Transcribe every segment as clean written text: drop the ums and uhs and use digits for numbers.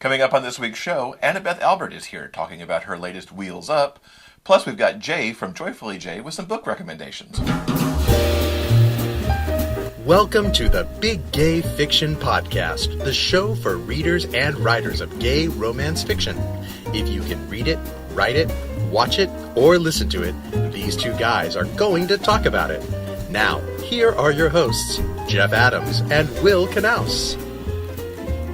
Coming up on this week's show, Annabeth Albert is here talking about her latest Wheels Up. Plus, we've got Jay from Joyfully Jay with some book recommendations. Welcome to the Big Gay Fiction Podcast, the show for readers and writers of gay romance fiction. If you can read it, write it, watch it, or listen to it, these two guys are going to talk about it. Now, here are your hosts, Jeff Adams and Will Knaus.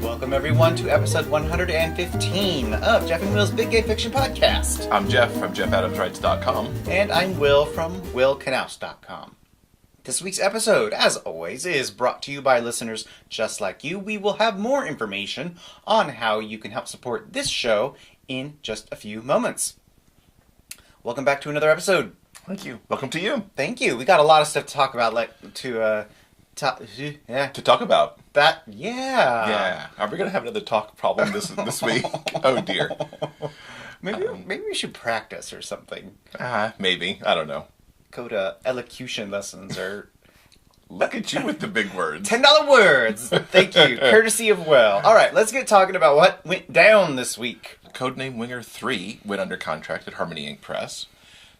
Welcome, everyone, to episode 115 of Jeff and Will's Big Gay Fiction Podcast. I'm Jeff from JeffAdamsWrites.com. And I'm Will from WillKnaus.com. This week's episode, as always, is brought to you by listeners just like you. We will have more information on how you can help support this show in just a few moments. Welcome back to another episode. Thank you. Welcome to you. Thank you. We got a lot of stuff to talk about, To talk about. Yeah. Are we going to have another talk problem this week? Oh, dear. Maybe we should practice or something. Maybe. I don't know. Go to elocution lessons or... Look at you with the big words. $10 words. Thank you. Courtesy of Will. All right, let's get talking about what went down this week. Codename Winger 3 went under contract at Harmony Ink Press.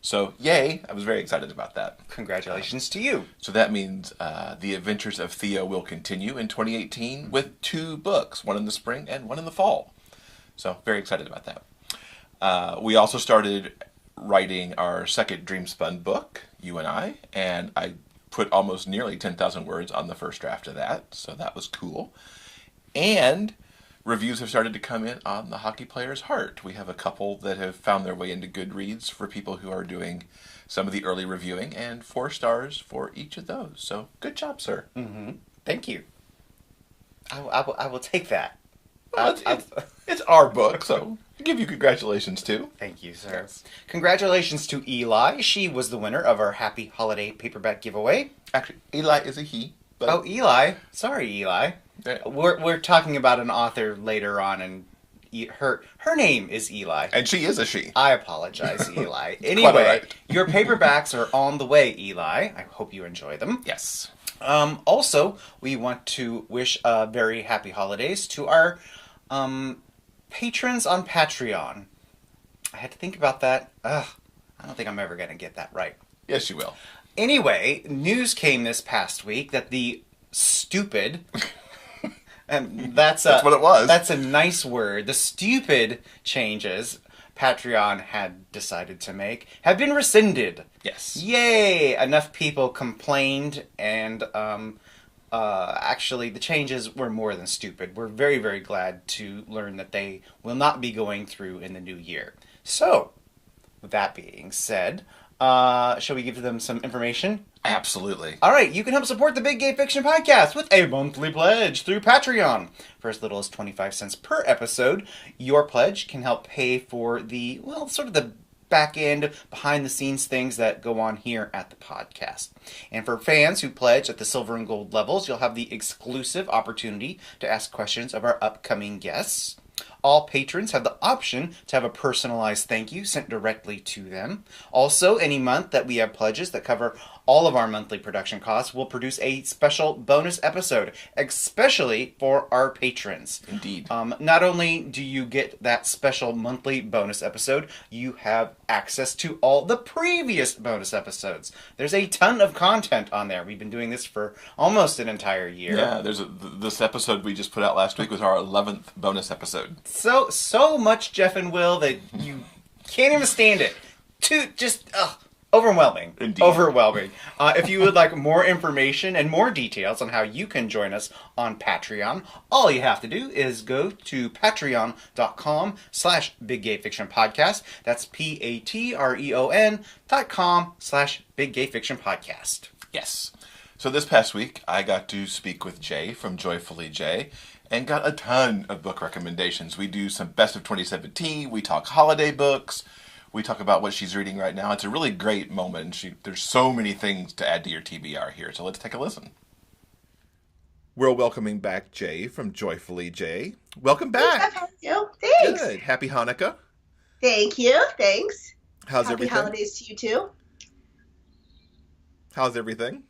So, yay. I was very excited about that. Congratulations to you. So that means The Adventures of Theo will continue in 2018 with 2 books, one in the spring and one in the fall. So, very excited about that. We also started writing our second Dreamspun book, you and I put almost nearly 10,000 words on the first draft of that, so that was cool. And reviews have started to come in on The Hockey Player's Heart. We have a couple that have found their way into Goodreads for people who are doing some of the early reviewing, and 4 stars for each of those. So, good job, sir. Mm-hmm. Thank you. I will take that. Well, it's our book, so I give you congratulations, too. Thank you, sir. Yes. Congratulations to Eli. She was the winner of our Happy Holiday Paperback Giveaway. Actually, Eli is a he. But... Oh, Eli. Sorry, Eli. Yeah. We're talking about an author later on, and her name is Eli. And she is a she. I apologize, Eli. Anyway, right. Your paperbacks are on the way, Eli. I hope you enjoy them. Yes. Also, we want to wish very happy holidays to our patrons on Patreon. I had to think about that. I don't think I'm ever going to get that right. Yes, you will. Anyway, news came this past week that the stupid... and that's what it was. That's a nice word. The stupid changes Patreon had decided to make have been rescinded. Yes. Yay! Enough people complained, and actually the changes were more than stupid. We're very, very glad to learn that they will not be going through in the new year. So, with that being said, shall we give them some information? Absolutely. All right, you can help support the Big Gay Fiction Podcast with a monthly pledge through Patreon. For as little as 25 cents per episode, your pledge can help pay for the back end, behind the scenes things that go on here at the podcast. And for fans who pledge at the silver and gold levels, you'll have the exclusive opportunity to ask questions of our upcoming guests. All patrons have the option to have a personalized thank you sent directly to them. Also, any month that we have pledges that cover all of our monthly production costs, we'll produce a special bonus episode, especially for our patrons. Indeed. Not only do you get that special monthly bonus episode, you have access to all the previous bonus episodes. There's a ton of content on there. We've been doing this for almost an entire year. Yeah, this episode we just put out last week was our 11th bonus episode. So much Jeff and Will that you can't even stand it. Overwhelming. Indeed. Overwhelming. If you would like more information and more details on how you can join us on Patreon, all you have to do is go to patreon.com/biggayfictionpodcast. That's patreon.com/biggayfictionpodcast. Yes. So this past week, I got to speak with Jay from Joyfully Jay and got a ton of book recommendations. We do some best of 2017. We talk holiday books. We talk about what she's reading right now. It's a really great moment. There's so many things to add to your TBR here, so let's take a listen. We're welcoming back Jay from Joyfully Jay. Welcome back. How are you? Thanks. Good. Happy Hanukkah. Thank you. Thanks. How's Happy everything? holidays to you too. How's everything?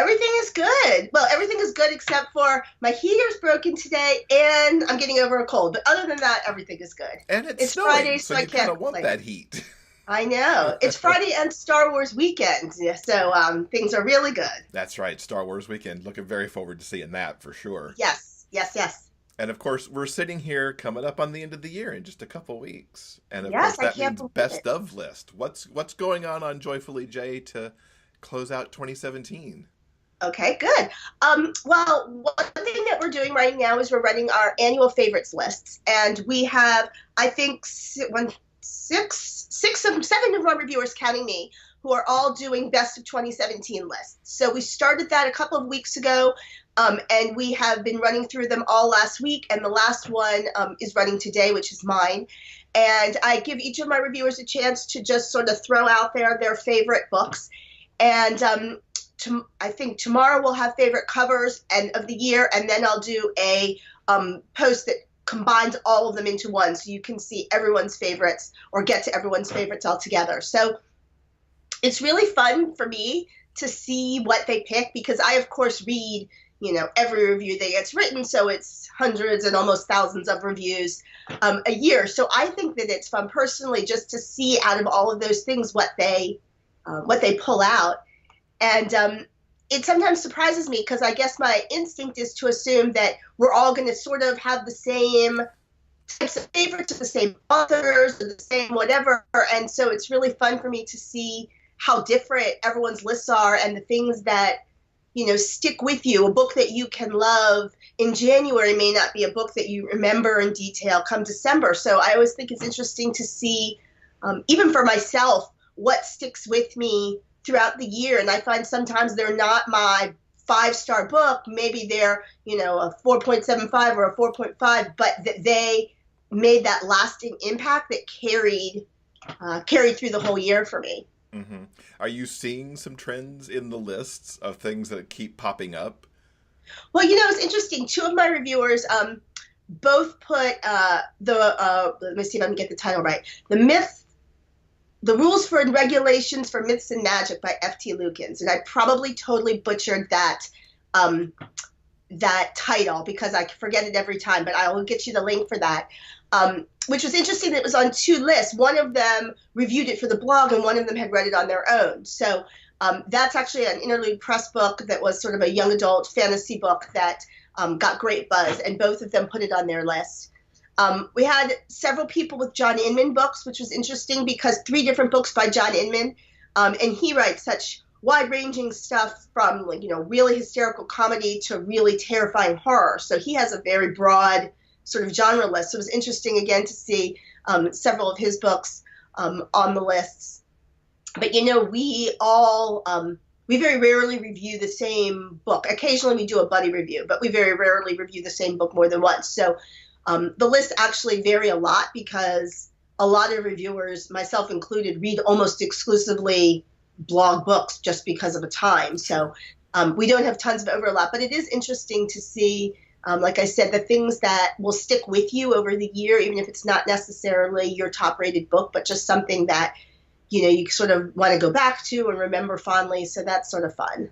Everything is good. Well, everything is good except for my heater's broken today and I'm getting over a cold. But other than that, everything is good. And it's snowing, Friday, so I you can't kind of want complain. that heat. I know. It's Friday and Star Wars weekend, so things are really good. That's right, Star Wars weekend. Looking very forward to seeing that for sure. Yes, yes, yes. And of course, we're sitting here coming up on the end of the year in just a couple weeks. And of Yes, course, that I can't means believe best it. of list. What's going on Joyfully J to close out 2017? Okay, good. Well, one thing that we're doing right now is we're running our annual favorites lists, and we have, I think, seven of our reviewers, counting me, who are all doing best of 2017 lists. So we started that a couple of weeks ago, and we have been running through them all last week, and the last one is running today, which is mine. And I give each of my reviewers a chance to just sort of throw out there their favorite books. And I think tomorrow we'll have favorite covers of the year, and then I'll do a post that combines all of them into one, so you can see everyone's favorites or get to everyone's favorites all together. So it's really fun for me to see what they pick, because I, of course, read every review that gets written, so it's hundreds and almost thousands of reviews a year. So I think that it's fun personally just to see out of all of those things what they pull out. And it sometimes surprises me, because I guess my instinct is to assume that we're all going to sort of have the same types of favorites, the same authors, or the same whatever. And so it's really fun for me to see how different everyone's lists are, and the things that, stick with you. A book that you can love in January may not be a book that you remember in detail come December. So I always think it's interesting to see, even for myself, what sticks with me throughout the year. And I find sometimes they're not my 5-star book. Maybe they're, a 4.75 or a 4.5, but that they made that lasting impact that carried through the whole year for me. Mm-hmm. Are you seeing some trends in the lists of things that keep popping up? Well, it's interesting. Two of my reviewers both put let me see if I can get the title right. The Rules for and Regulations for Myths and Magic by F.T. Lukens. And I probably totally butchered that title, because I forget it every time, but I will get you the link for that. Which was interesting that it was on two lists. One of them reviewed it for the blog, and one of them had read it on their own. So that's actually an interlude press book that was sort of a young adult fantasy book that got great buzz, and both of them put it on their list. We had several people with John Inman books, which was interesting, because 3 different books by John Inman, and he writes such wide-ranging stuff from really hysterical comedy to really terrifying horror. So he has a very broad sort of genre list. So it was interesting again to see several of his books on the lists. But we very rarely review the same book. Occasionally we do a buddy review, but we very rarely review the same book more than once. So the lists actually vary a lot, because a lot of reviewers, myself included, read almost exclusively blog books just because of the time. So we don't have tons of overlap, but it is interesting to see, like I said, the things that will stick with you over the year, even if it's not necessarily your top-rated book, but just something that, you sort of want to go back to and remember fondly. So that's sort of fun.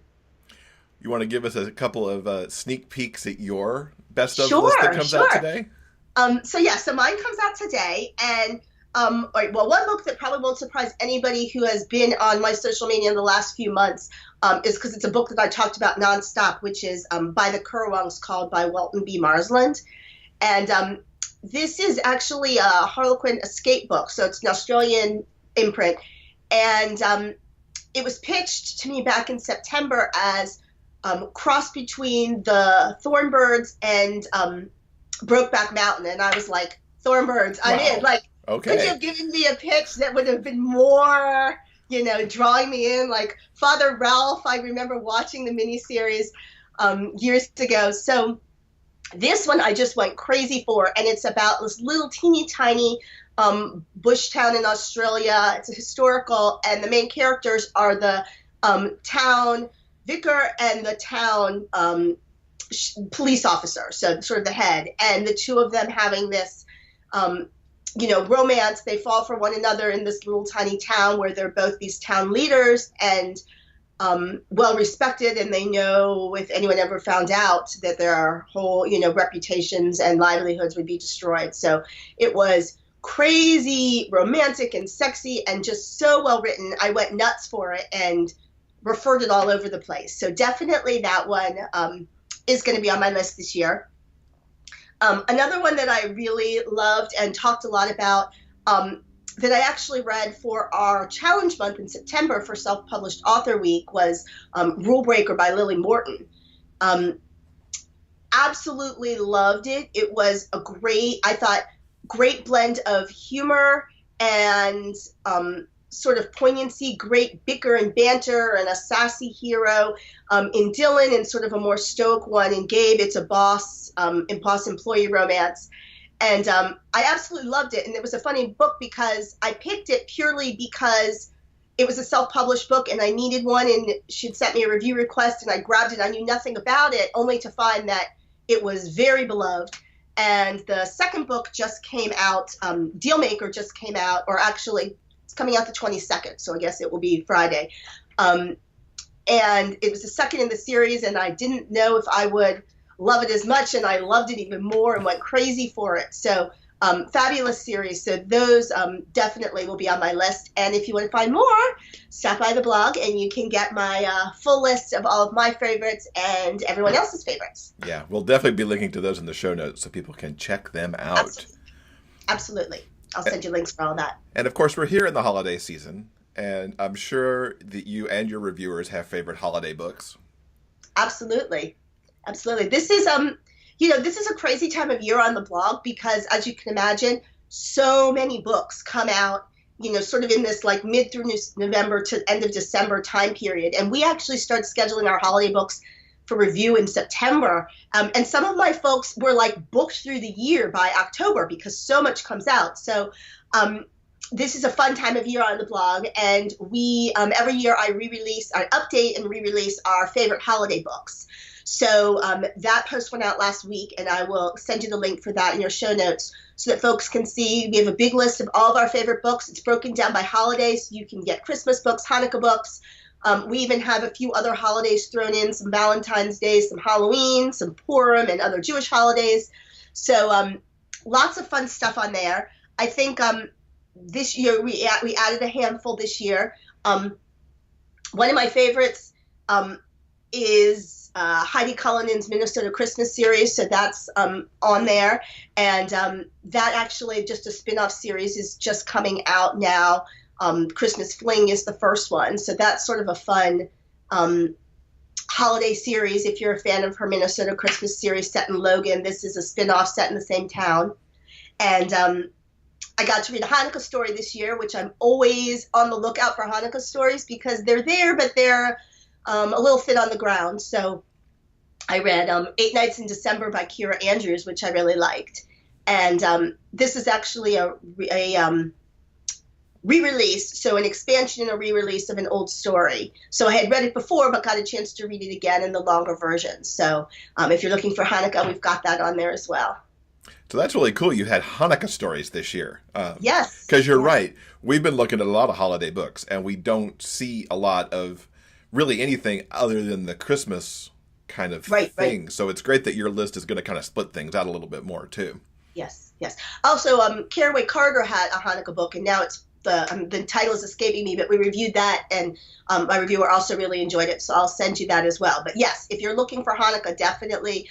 You want to give us a couple of sneak peeks at your best of Sure, list that comes out sure. today? So mine comes out today, and all right, well, one book that probably won't surprise anybody who has been on my social media in the last few months is because it's a book that I talked about nonstop, which is By the Currawongs, called by Walton B. Marsland. And this is actually a Harlequin escape book, so it's an Australian imprint. And it was pitched to me back in September as cross between the Thornbirds and Brokeback Mountain. And I was like, Thornbirds, I'm in. Like, Okay. could you have given me a pitch that would have been more, drawing me in? Like Father Ralph, I remember watching the miniseries years ago. So this one I just went crazy for, and it's about this little teeny tiny bush town in Australia. It's a historical, and the main characters are the town vicar and the town police officer, so sort of the head, and the two of them having this romance. They fall for one another in this little tiny town where they're both these town leaders, and well respected, and they know if anyone ever found out that their whole, reputations and livelihoods would be destroyed. So it was crazy, romantic, and sexy, and just so well written. I went nuts for it and referred it all over the place. So definitely that one is going to be on my list this year. Another one that I really loved and talked a lot about, that I actually read for our challenge month in September for Self-Published Author Week, was Rule Breaker by Lily Morton. Absolutely loved it. It was I thought, great blend of humor and sort of poignancy, great bicker and banter, and a sassy hero in Dylan, and sort of a more stoic one in Gabe. It's a boss-employee romance. And I absolutely loved it. And it was a funny book because I picked it purely because it was a self-published book and I needed one, and she'd sent me a review request and I grabbed it. I knew nothing about it, only to find that it was very beloved. And the second book just came out, Dealmaker just came out, or actually it's coming out the 22nd, so I guess it will be Friday. And it was the second in the series, and I didn't know if I would love it as much, and I loved it even more and went crazy for it. So fabulous series. So those definitely will be on my list. And if you want to find more, stop by the blog and you can get my full list of all of my favorites and everyone else's favorites. Yeah, we'll definitely be linking to those in the show notes so people can check them out. Absolutely. I'll send you links for all that. And of course, we're here in the holiday season, and I'm sure that you and your reviewers have favorite holiday books. Absolutely. Absolutely. This is this is a crazy time of year on the blog because, as you can imagine, so many books come out, sort of in this like mid through November to end of December time period. And we actually start scheduling our holiday books for review in September. And some of my folks were like booked through the year by October because so much comes out. So this is a fun time of year on the blog. And we, every year I update and re-release our favorite holiday books. So that post went out last week, and I will send you the link for that in your show notes so that folks can see. We have a big list of all of our favorite books. It's broken down by holidays. You can get Christmas books, Hanukkah books. We even have a few other holidays thrown in, some Valentine's Day, some Halloween, some Purim, and other Jewish holidays. So lots of fun stuff on there. I think this year we added a handful this year. One of my favorites is Heidi Cullinan's Minnesota Christmas series, so that's on there. And that actually, just a spin-off series, is just coming out now. Christmas Fling is the first one, so that's sort of a fun holiday series if you're a fan of her Minnesota Christmas series set in Logan. This is a spin-off set in the same town. And I got to read a Hanukkah story this year, which I'm always on the lookout for Hanukkah stories because they're there, but they're a little thin on the ground. So I read 8 Nights in December by Kira Andrews, which I really liked. And this is actually a re-release, so an expansion and a re-release of an old story. So I had read it before, but got a chance to read it again in the longer version. So if you're looking for Hanukkah, we've got that on there as well. So that's really cool. You had Hanukkah stories this year. Yes. Because you're right. We've been looking at a lot of holiday books, and we don't see a lot of really anything other than the Christmas kind of thing. Right. So it's great that your list is going to kind of split things out a little bit more, too. Yes. Also, Caraway Carter had a Hanukkah book, and now it's the title is escaping me, but we reviewed that, and my reviewer also really enjoyed it, so I'll send you that as well. But yes, if you're looking for Hanukkah, definitely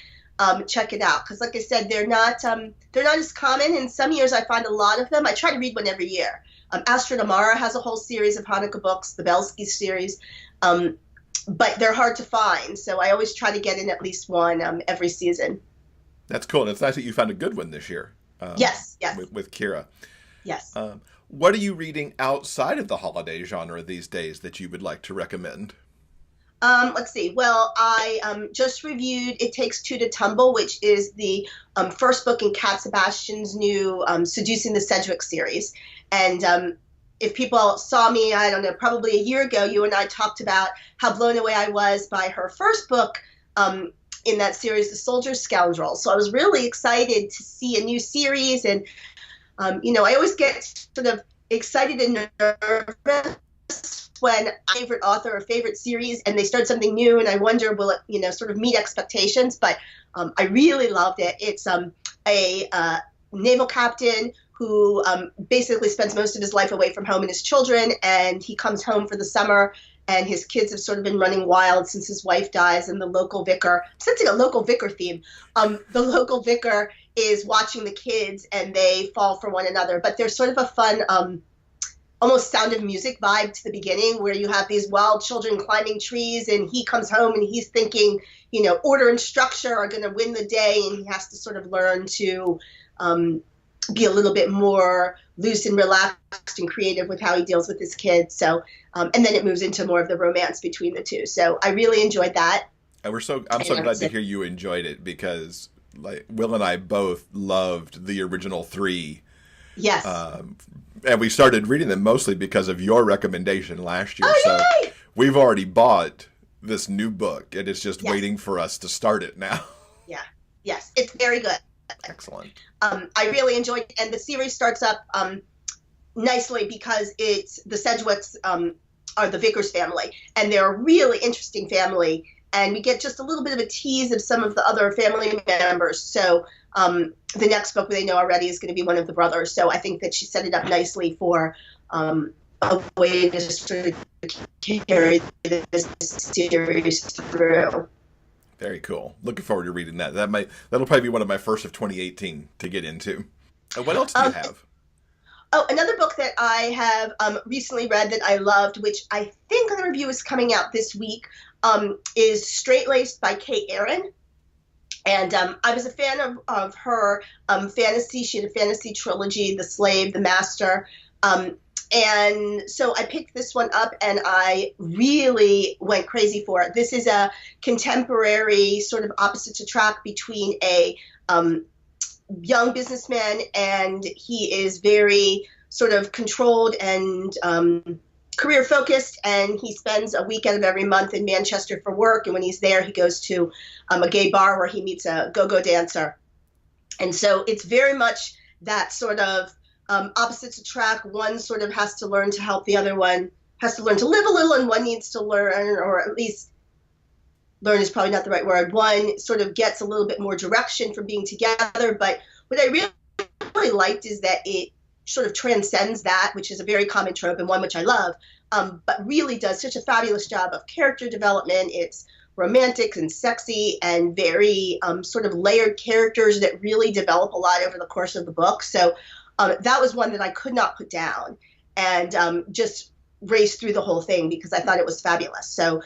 check it out, because like I said, they're not as common. In some years I find a lot of them. I try to read one every year. Astrid Amara has a whole series of Hanukkah books, the Belsky series, but they're hard to find, so I always try to get in at least one every season. That's cool, and it's nice that you found a good one this year. Yes. With Kira. Yes. What are you reading outside of the holiday genre these days that you would like to recommend? Let's see. Well, I just reviewed It Takes Two to Tumble, which is the first book in Kat Sebastian's new Seducing the Sedgwick series. And if people saw me, I don't know, probably a year ago, you and I talked about how blown away I was by her first book in that series, The Soldier's Scoundrel. So I was really excited to see a new series. And, I always get sort of excited and nervous when favorite author or favorite series and they start something new and I wonder will it sort of meet expectations, but I really loved it. It's a naval captain who basically spends most of his life away from home and his children, and he comes home for the summer, and his kids have sort of been running wild since his wife dies, and the local vicar, I'm sensing a local vicar theme, the local vicar is watching the kids, and they fall for one another. But there's sort of a fun, almost Sound of Music vibe to the beginning, where you have these wild children climbing trees, and he comes home, and he's thinking, order and structure are going to win the day, and he has to sort of learn to be a little bit more loose and relaxed and creative with how he deals with his kids. So, and then it moves into more of the romance between the two. So I really enjoyed that. And I'm so glad to hear you enjoyed it, because like Will and I both loved the original 3. Yes. And we started reading them mostly because of your recommendation last year. Oh, so yay! we've already bought this new book, and it's just waiting for us to start it now. Yeah. Yes. It's very good. Excellent. I really enjoyed it, and the series starts up nicely because it's the Sedgwicks are the Vickers family, and they're a really interesting family, and we get just a little bit of a tease of some of the other family members. So the next book they know already is going to be one of the brothers. So I think that she set it up nicely for a way to sort of carry this series through. Very cool. Looking forward to reading that. That'll probably be one of my first of 2018 to get into. And what else do you have? Oh, another book that I have recently read that I loved, which I think the review is coming out this week, is Straight Laced by Kate Aaron. And I was a fan of her fantasy. She had a fantasy trilogy, The Slave, The Master. And so I picked this one up, and I really went crazy for it. This is a contemporary sort of opposites attract between a young businessman, and he is very sort of controlled and career focused, and he spends a weekend of every month in Manchester for work. And when he's there, he goes to a gay bar where he meets a go-go dancer. And so it's very much that sort of opposites attract. One sort of has to learn to help the other one, has to learn to live a little, and one needs to learn, or at least learn is probably not the right word. One sort of gets a little bit more direction from being together. But what I really liked is that it sort of transcends that, which is a very common trope and one which I love, but really does such a fabulous job of character development. It's romantic and sexy and very sort of layered characters that really develop a lot over the course of the book. So that was one that I could not put down, and just raced through the whole thing because I thought it was fabulous. So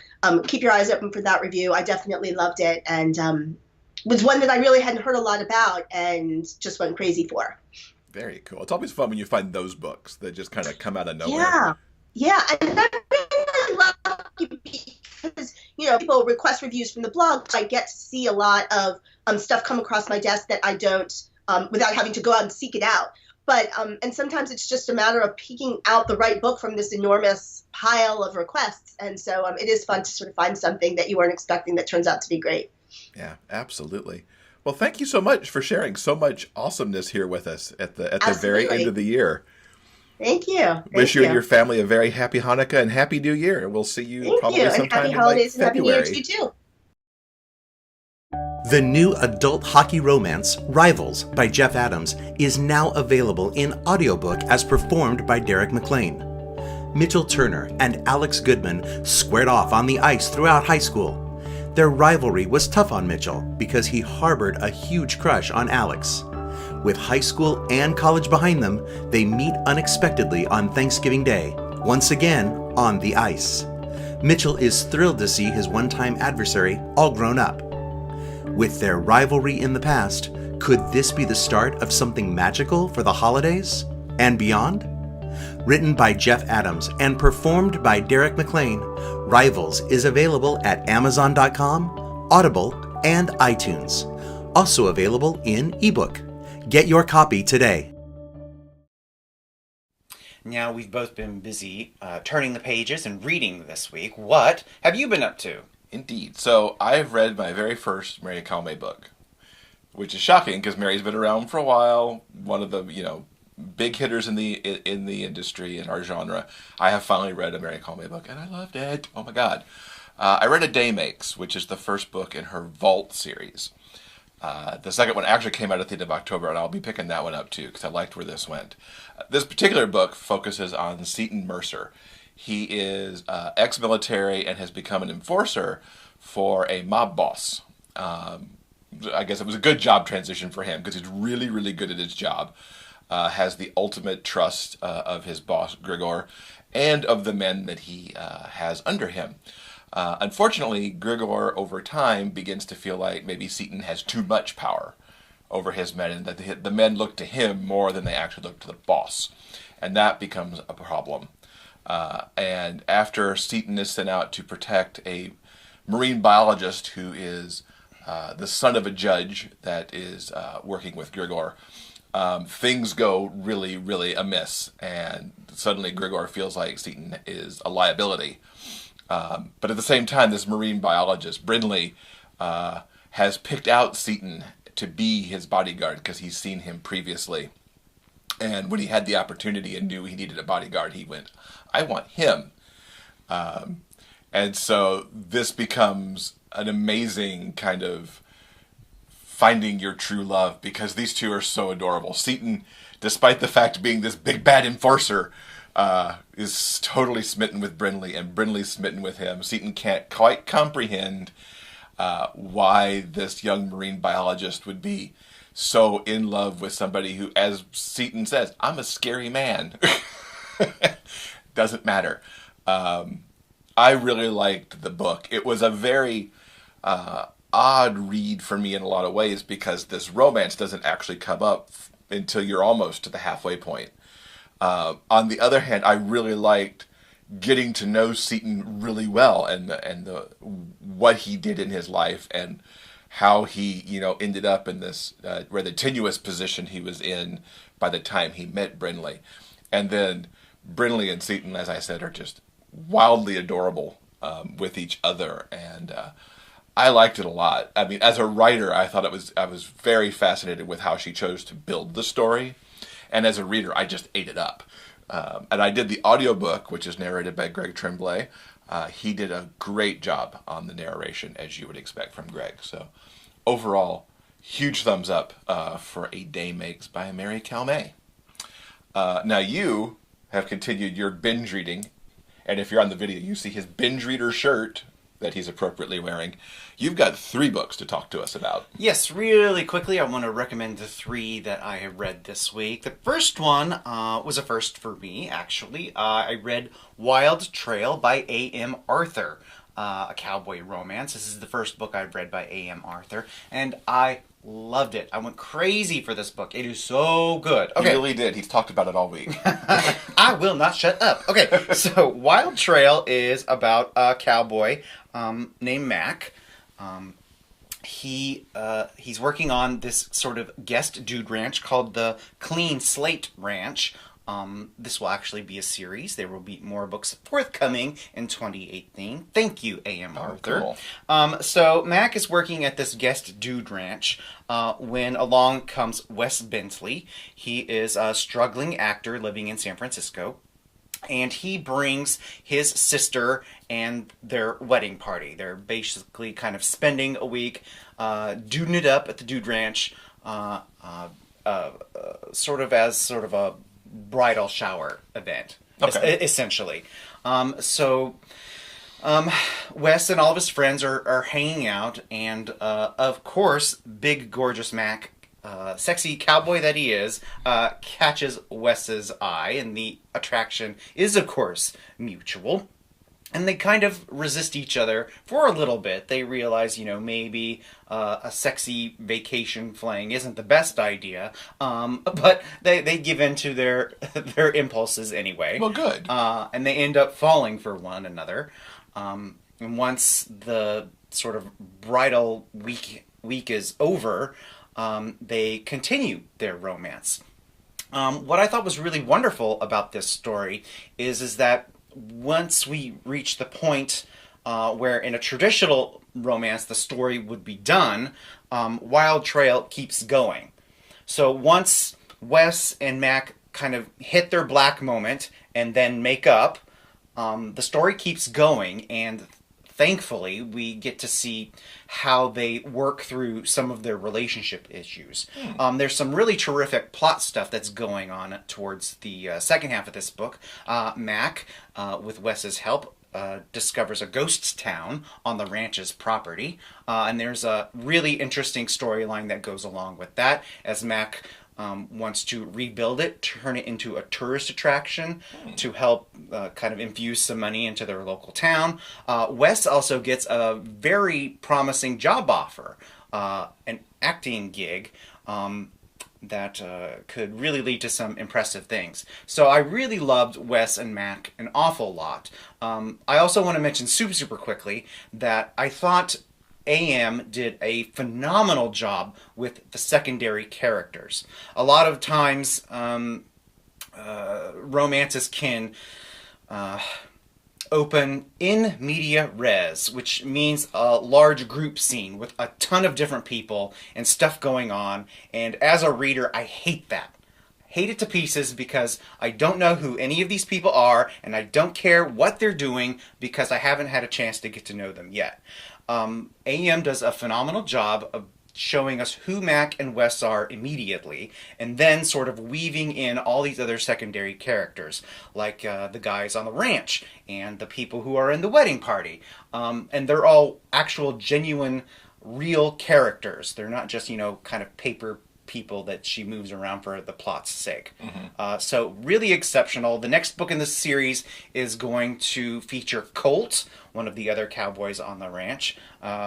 keep your eyes open for that review. I definitely loved it, and was one that I really hadn't heard a lot about and just went crazy for. Very cool. It's always fun when you find those books that just kind of come out of nowhere. Yeah, and I really love it because, people request reviews from the blog. I get to see a lot of stuff come across my desk that I don't, without having to go out and seek it out. But, and sometimes it's just a matter of picking out the right book from this enormous pile of requests. And so it is fun to sort of find something that you weren't expecting that turns out to be great. Yeah, absolutely. Well, thank you so much for sharing so much awesomeness here with us at the very end of the year. Thank you. Wish you and your family a very happy Hanukkah and Happy New Year. We'll see you probably sometime in holidays February. And Happy New Year to you too. The new adult hockey romance, Rivals, by Jeff Adams, is now available in audiobook as performed by Derek McLean. Mitchell Turner and Alex Goodman squared off on the ice throughout high school. Their rivalry was tough on Mitchell because he harbored a huge crush on Alex. With high school and college behind them, they meet unexpectedly on Thanksgiving Day, once again on the ice. Mitchell is thrilled to see his one-time adversary all grown up. With their rivalry in the past, could this be the start of something magical for the holidays and beyond? Written by Jeff Adams and performed by Derek McLean, Rivals is available at Amazon.com, Audible, and iTunes. Also available in ebook. Get your copy today. Now, we've both been busy turning the pages and reading this week. What have you been up to? Indeed. So I've read my very first Mary Calme book, which is shocking because Mary's been around for a while. One of the, big hitters in the industry, in our genre. I have finally read a Mary Calme book, and I loved it. Oh my God. I read A Day Makes, which is the first book in her Vault series. The second one actually came out at the end of October, and I'll be picking that one up too, because I liked where this went. This particular book focuses on Seton Mercer. He is ex-military and has become an enforcer for a mob boss. I guess it was a good job transition for him, because he's really, really good at his job. Has the ultimate trust of his boss, Grigor, and of the men that he has under him. Unfortunately, Grigor, over time, begins to feel like maybe Seton has too much power over his men, and that the men look to him more than they actually look to the boss. And that becomes a problem. And after Seton is sent out to protect a marine biologist who is the son of a judge that is working with Grigor, things go really, really amiss. And suddenly Grigor feels like Seton is a liability. But at the same time, this marine biologist, Brindley, has picked out Seton to be his bodyguard because he's seen him previously. And when he had the opportunity and knew he needed a bodyguard, he went, I want him. And so this becomes an amazing kind of finding your true love, because these two are so adorable. Seton, despite the fact being this big bad enforcer, is totally smitten with Brindley, and Brindley's smitten with him. Seton can't quite comprehend why this young marine biologist would be so in love with somebody who, as Seton says, I'm a scary man. Doesn't matter. I really liked the book. It was a very odd read for me in a lot of ways, because this romance doesn't actually come up until you're almost to the halfway point. On the other hand, I really liked getting to know Seton really well, and what he did in his life, and how he ended up in this rather tenuous position he was in by the time he met Brindley. And then Brindley and Seton, as I said, are just wildly adorable with each other, and I liked it a lot. I mean, as a writer, I was very fascinated with how she chose to build the story. And as a reader, I just ate it up. And I did the audiobook, which is narrated by Greg Tremblay. He did a great job on the narration, as you would expect from Greg. So overall, huge thumbs up for A Day Makes by Mary Calme. Now you have continued your binge reading. And if you're on the video, you see his binge reader shirt that he's appropriately wearing. You've got 3 books to talk to us about. Yes, really quickly, I want to recommend the 3 that I have read this week. The first one was a first for me, actually. I read Wild Trail by A.M. Arthur, a cowboy romance. This is the first book I've read by A.M. Arthur, and I loved it. I went crazy for this book. It is so good. Okay. He really did. He's talked about it all week. I will not shut up. Okay, so Wild Trail is about a cowboy named Mac. He's working on this sort of guest dude ranch called the Clean Slate Ranch. This will actually be a series. There will be more books forthcoming in 2018. Thank you, A.M. Arthur. Cool. So Mac is working at this guest dude ranch when along comes Wes Bentley. He is a struggling actor living in San Francisco. And he brings his sister and their wedding party. They're basically kind of spending a week duding it up at the dude ranch, sort of a bridal shower event, okay. Essentially. So Wes and all of his friends are hanging out, and of course, big gorgeous Mac, sexy cowboy that he is, catches Wes's eye, and the attraction is, of course, mutual. And they kind of resist each other for a little bit. They realize, maybe a sexy vacation fling isn't the best idea, but they give in to their impulses anyway. Well, good. And they end up falling for one another. And once the sort of bridal week is over, they continue their romance. What I thought was really wonderful about this story is that once we reach the point where in a traditional romance the story would be done, Wild Trail keeps going. So once Wes and Mac kind of hit their black moment and then make up. The story keeps going, and thankfully we get to see how they work through some of their relationship issues. There's some really terrific plot stuff that's going on towards the second half of this book. Mac, with Wes's help, discovers a ghost town on the ranch's property, and there's a really interesting storyline that goes along with that, as Mac wants to rebuild it, turn it into a tourist attraction to help kind of infuse some money into their local town. Wes also gets a very promising job offer, an acting gig that could really lead to some impressive things. So I really loved Wes and Mac an awful lot. I also want to mention super quickly that I thought AM did a phenomenal job with the secondary characters. A lot of times, romances can open in media res, which means a large group scene with a ton of different people and stuff going on. And as a reader, I hate that. Hate it to pieces because I don't know who any of these people are, and I don't care what they're doing because I haven't had a chance to get to know them yet. AM does a phenomenal job of showing us who Mac and Wes are immediately, and then sort of weaving in all these other secondary characters, like the guys on the ranch, and the people who are in the wedding party. And they're all actual, genuine, real characters. They're not just, kind of paper people that she moves around for the plot's sake. So really exceptional. The next book in this series is going to feature Colt, one of the other cowboys on the ranch.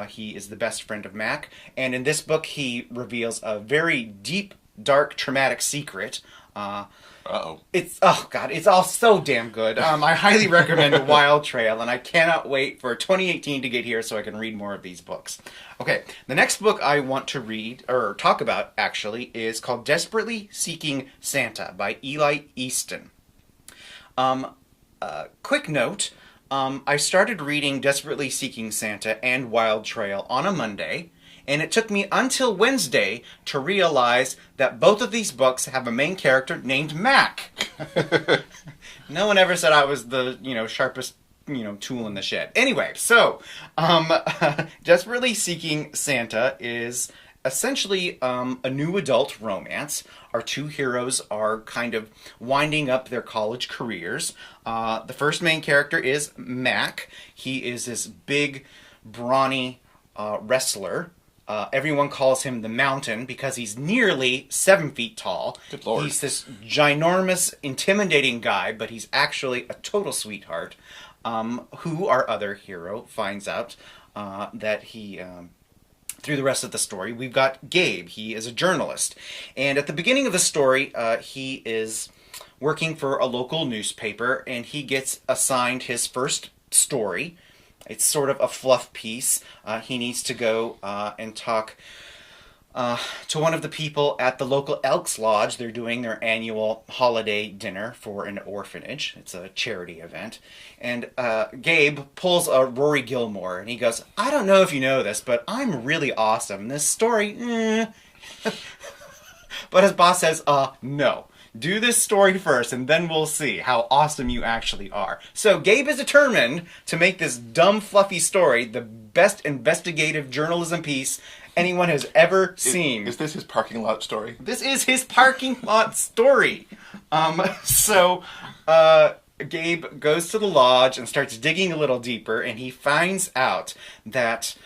He is the best friend of Mac, and in this book he reveals a very deep, dark, traumatic secret. It's all so damn good. I highly recommend Wild Trail, and I cannot wait for 2018 to get here so I can read more of these books. Okay, the next book I want to read, or talk about actually, is called Desperately Seeking Santa by Eli Easton. Quick note, I started reading Desperately Seeking Santa and Wild Trail on a Monday, and it took me until Wednesday to realize that both of these books have a main character named Mac. No one ever said I was the, sharpest, tool in the shed. Anyway, so, Desperately Seeking Santa is essentially a new adult romance. Our two heroes are kind of winding up their college careers. The first main character is Mac. He is this big, brawny wrestler. Everyone calls him the Mountain because he's nearly 7 feet tall. Good Lord. He's this ginormous, intimidating guy, but he's actually a total sweetheart. Who our other hero finds out that he... through the rest of the story, we've got Gabe. He is a journalist. And at the beginning of the story, he is working for a local newspaper, and he gets assigned his first story. It's sort of a fluff piece. He needs to go and talk to one of the people at the local Elks Lodge. They're doing their annual holiday dinner for an orphanage. It's a charity event. And Gabe pulls a Rory Gilmore, and he goes, I don't know if you know this, but I'm really awesome. This story, But his boss says, no. Do this story first, and then we'll see how awesome you actually are. So Gabe is determined to make this dumb, fluffy story the best investigative journalism piece anyone has ever seen. Is this his parking lot story? This is his parking lot story. Gabe goes to the lodge and starts digging a little deeper, and he finds out that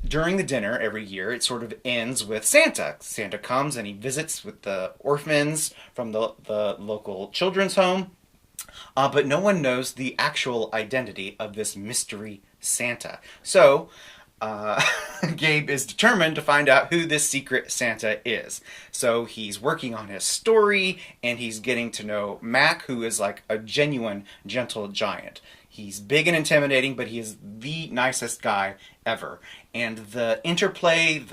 during the dinner every year, it sort of ends with Santa. Santa comes and he visits with the orphans from the local children's home, but no one knows the actual identity of this mystery Santa. So Gabe is determined to find out who this secret Santa is. So he's working on his story, and he's getting to know Mac, who is like a genuine gentle giant. He's big and intimidating, but he is the nicest guy ever. And the interplay,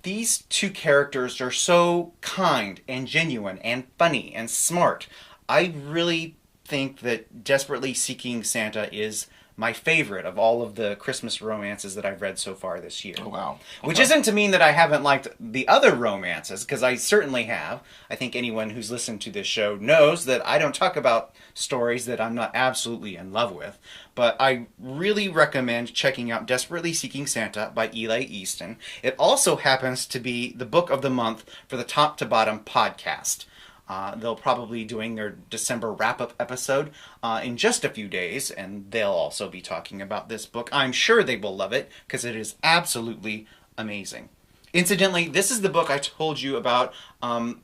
these two characters are so kind and genuine and funny and smart. I really think that Desperately Seeking Santa is my favorite of all of the Christmas romances that I've read so far this year. Oh, wow. Which isn't to mean that I haven't liked the other romances, because I certainly have. I think anyone who's listened to this show knows that I don't talk about stories that I'm not absolutely in love with. But I really recommend checking out Desperately Seeking Santa by Eli Easton. It also happens to be the book of the month for the Top to Bottom podcast. They'll probably be doing their December wrap-up episode in just a few days, and they'll also be talking about this book. I'm sure they will love it, because it is absolutely amazing. Incidentally, this is the book I told you about.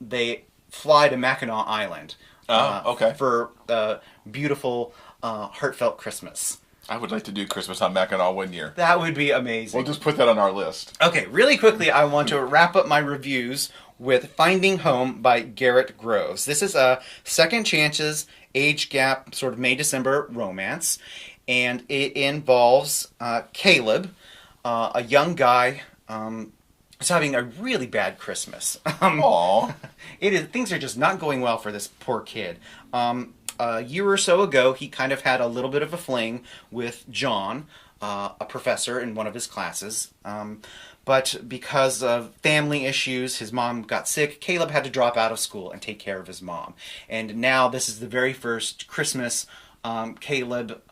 They fly to Mackinac Island okay. for a beautiful, heartfelt Christmas. I would like to do Christmas on Mackinac one year. That would be amazing. We'll just put that on our list. Okay, really quickly, I want to wrap up my reviews with Finding Home by Garett Groves. This is a second chances, age gap, sort of May-December romance, and it involves Caleb, a young guy who's having a really bad Christmas. Aww. Things are just not going well for this poor kid. A year or so ago, he kind of had a little bit of a fling with John, a professor in one of his classes. But because of family issues, his mom got sick, Caleb had to drop out of school and take care of his mom. And now this is the very first Christmas Caleb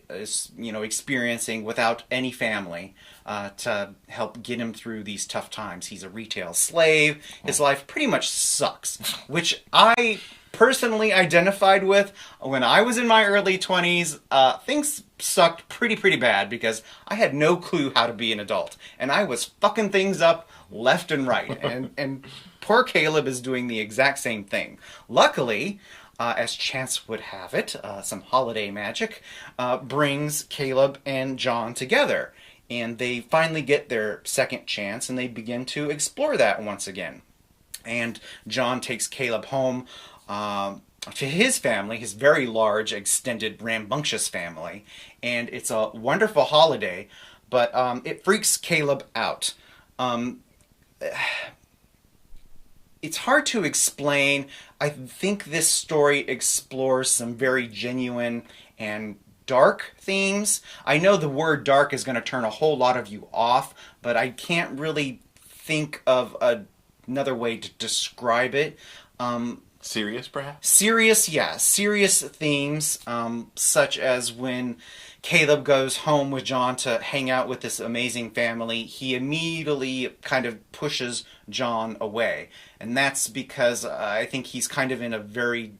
is, experiencing without any family to help get him through these tough times. He's a retail slave. His life pretty much sucks, which I personally identified with when I was in my early 20s. Things sucked pretty bad because I had no clue how to be an adult, and I was fucking things up left and right, and poor Caleb is doing the exact same thing. Luckily, as chance would have it, some holiday magic brings Caleb and John together, and they finally get their second chance, and they begin to explore that once again. And John takes Caleb home to his family, his very large, extended, rambunctious family, and it's a wonderful holiday, but it freaks Caleb out. It's hard to explain. I think this story explores some very genuine and dark themes. I know the word dark is going to turn a whole lot of you off, but I can't really think of another way to describe it. Serious, perhaps? Serious, yeah. Serious themes, such as when Caleb goes home with John to hang out with this amazing family, he immediately kind of pushes John away. And that's because I think he's kind of in a very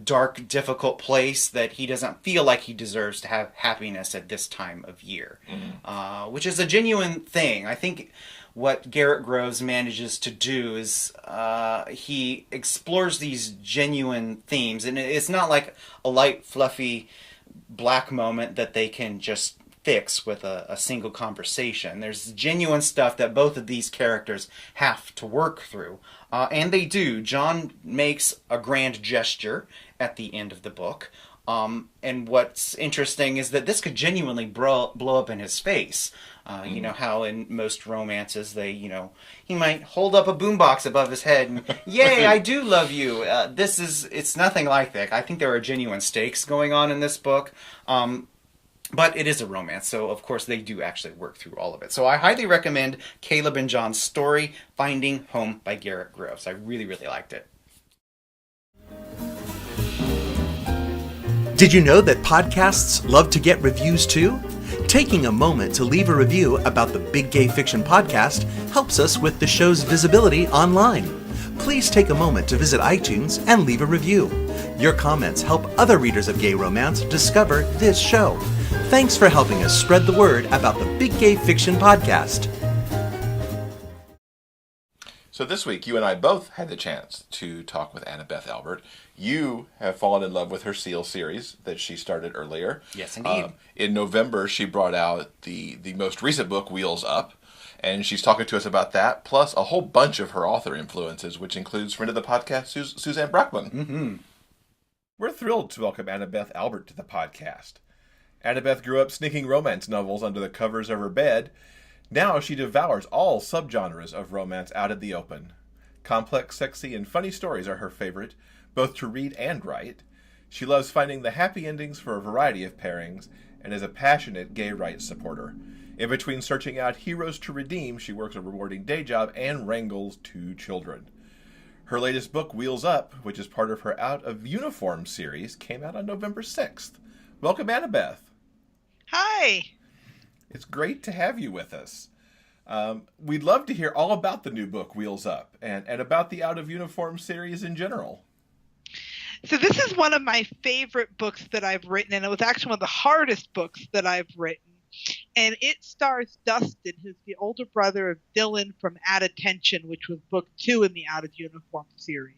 dark, difficult place that he doesn't feel like he deserves to have happiness at this time of year. Mm-hmm. Which is a genuine thing. I think what Garett Groves manages to do is he explores these genuine themes, and it's not like a light, fluffy black moment that they can just fix with a single conversation. There's genuine stuff that both of these characters have to work through, and they do. John makes a grand gesture at the end of the book, and what's interesting is that this could genuinely blow up in his face. You know how in most romances he might hold up a boombox above his head and, yay, I do love you. It's nothing like that. I think there are genuine stakes going on in this book. But it is a romance, so of course they do actually work through all of it. So I highly recommend Caleb and John's story, Finding Home by Garett Groves. I really liked it. Did you know that podcasts love to get reviews too? Taking a moment to leave a review about the Big Gay Fiction Podcast helps us with the show's visibility online. Please take a moment to visit iTunes and leave a review. Your comments help other readers of gay romance discover this show. Thanks for helping us spread the word about the Big Gay Fiction Podcast. So this week, you and I both had the chance to talk with Annabeth Albert. You have fallen in love with her Seal series that she started earlier. Yes, indeed. In November, she brought out the most recent book, Wheels Up, and she's talking to us about that, plus a whole bunch of her author influences, which includes friend of the podcast, Suzanne Brackman. Mm-hmm. We're thrilled to welcome Annabeth Albert to the podcast. Annabeth grew up sneaking romance novels under the covers of her bed. Now she devours all subgenres of romance out in the open. Complex, sexy, and funny stories are her favorite, both to read and write. She loves finding the happy endings for a variety of pairings, and is a passionate gay rights supporter. In between searching out heroes to redeem, she works a rewarding day job and wrangles 2 children. Her latest book, Wheels Up, which is part of her Out of Uniform series, came out on November 6th. Welcome, Annabeth. Hi. It's great to have you with us. We'd love to hear all about the new book, Wheels Up, and about the Out of Uniform series in general. So this is one of my favorite books that I've written, and it was actually one of the hardest books that I've written. And it stars Dustin, who's the older brother of Dylan from At Attention, which was book 2 in the Out of Uniform series.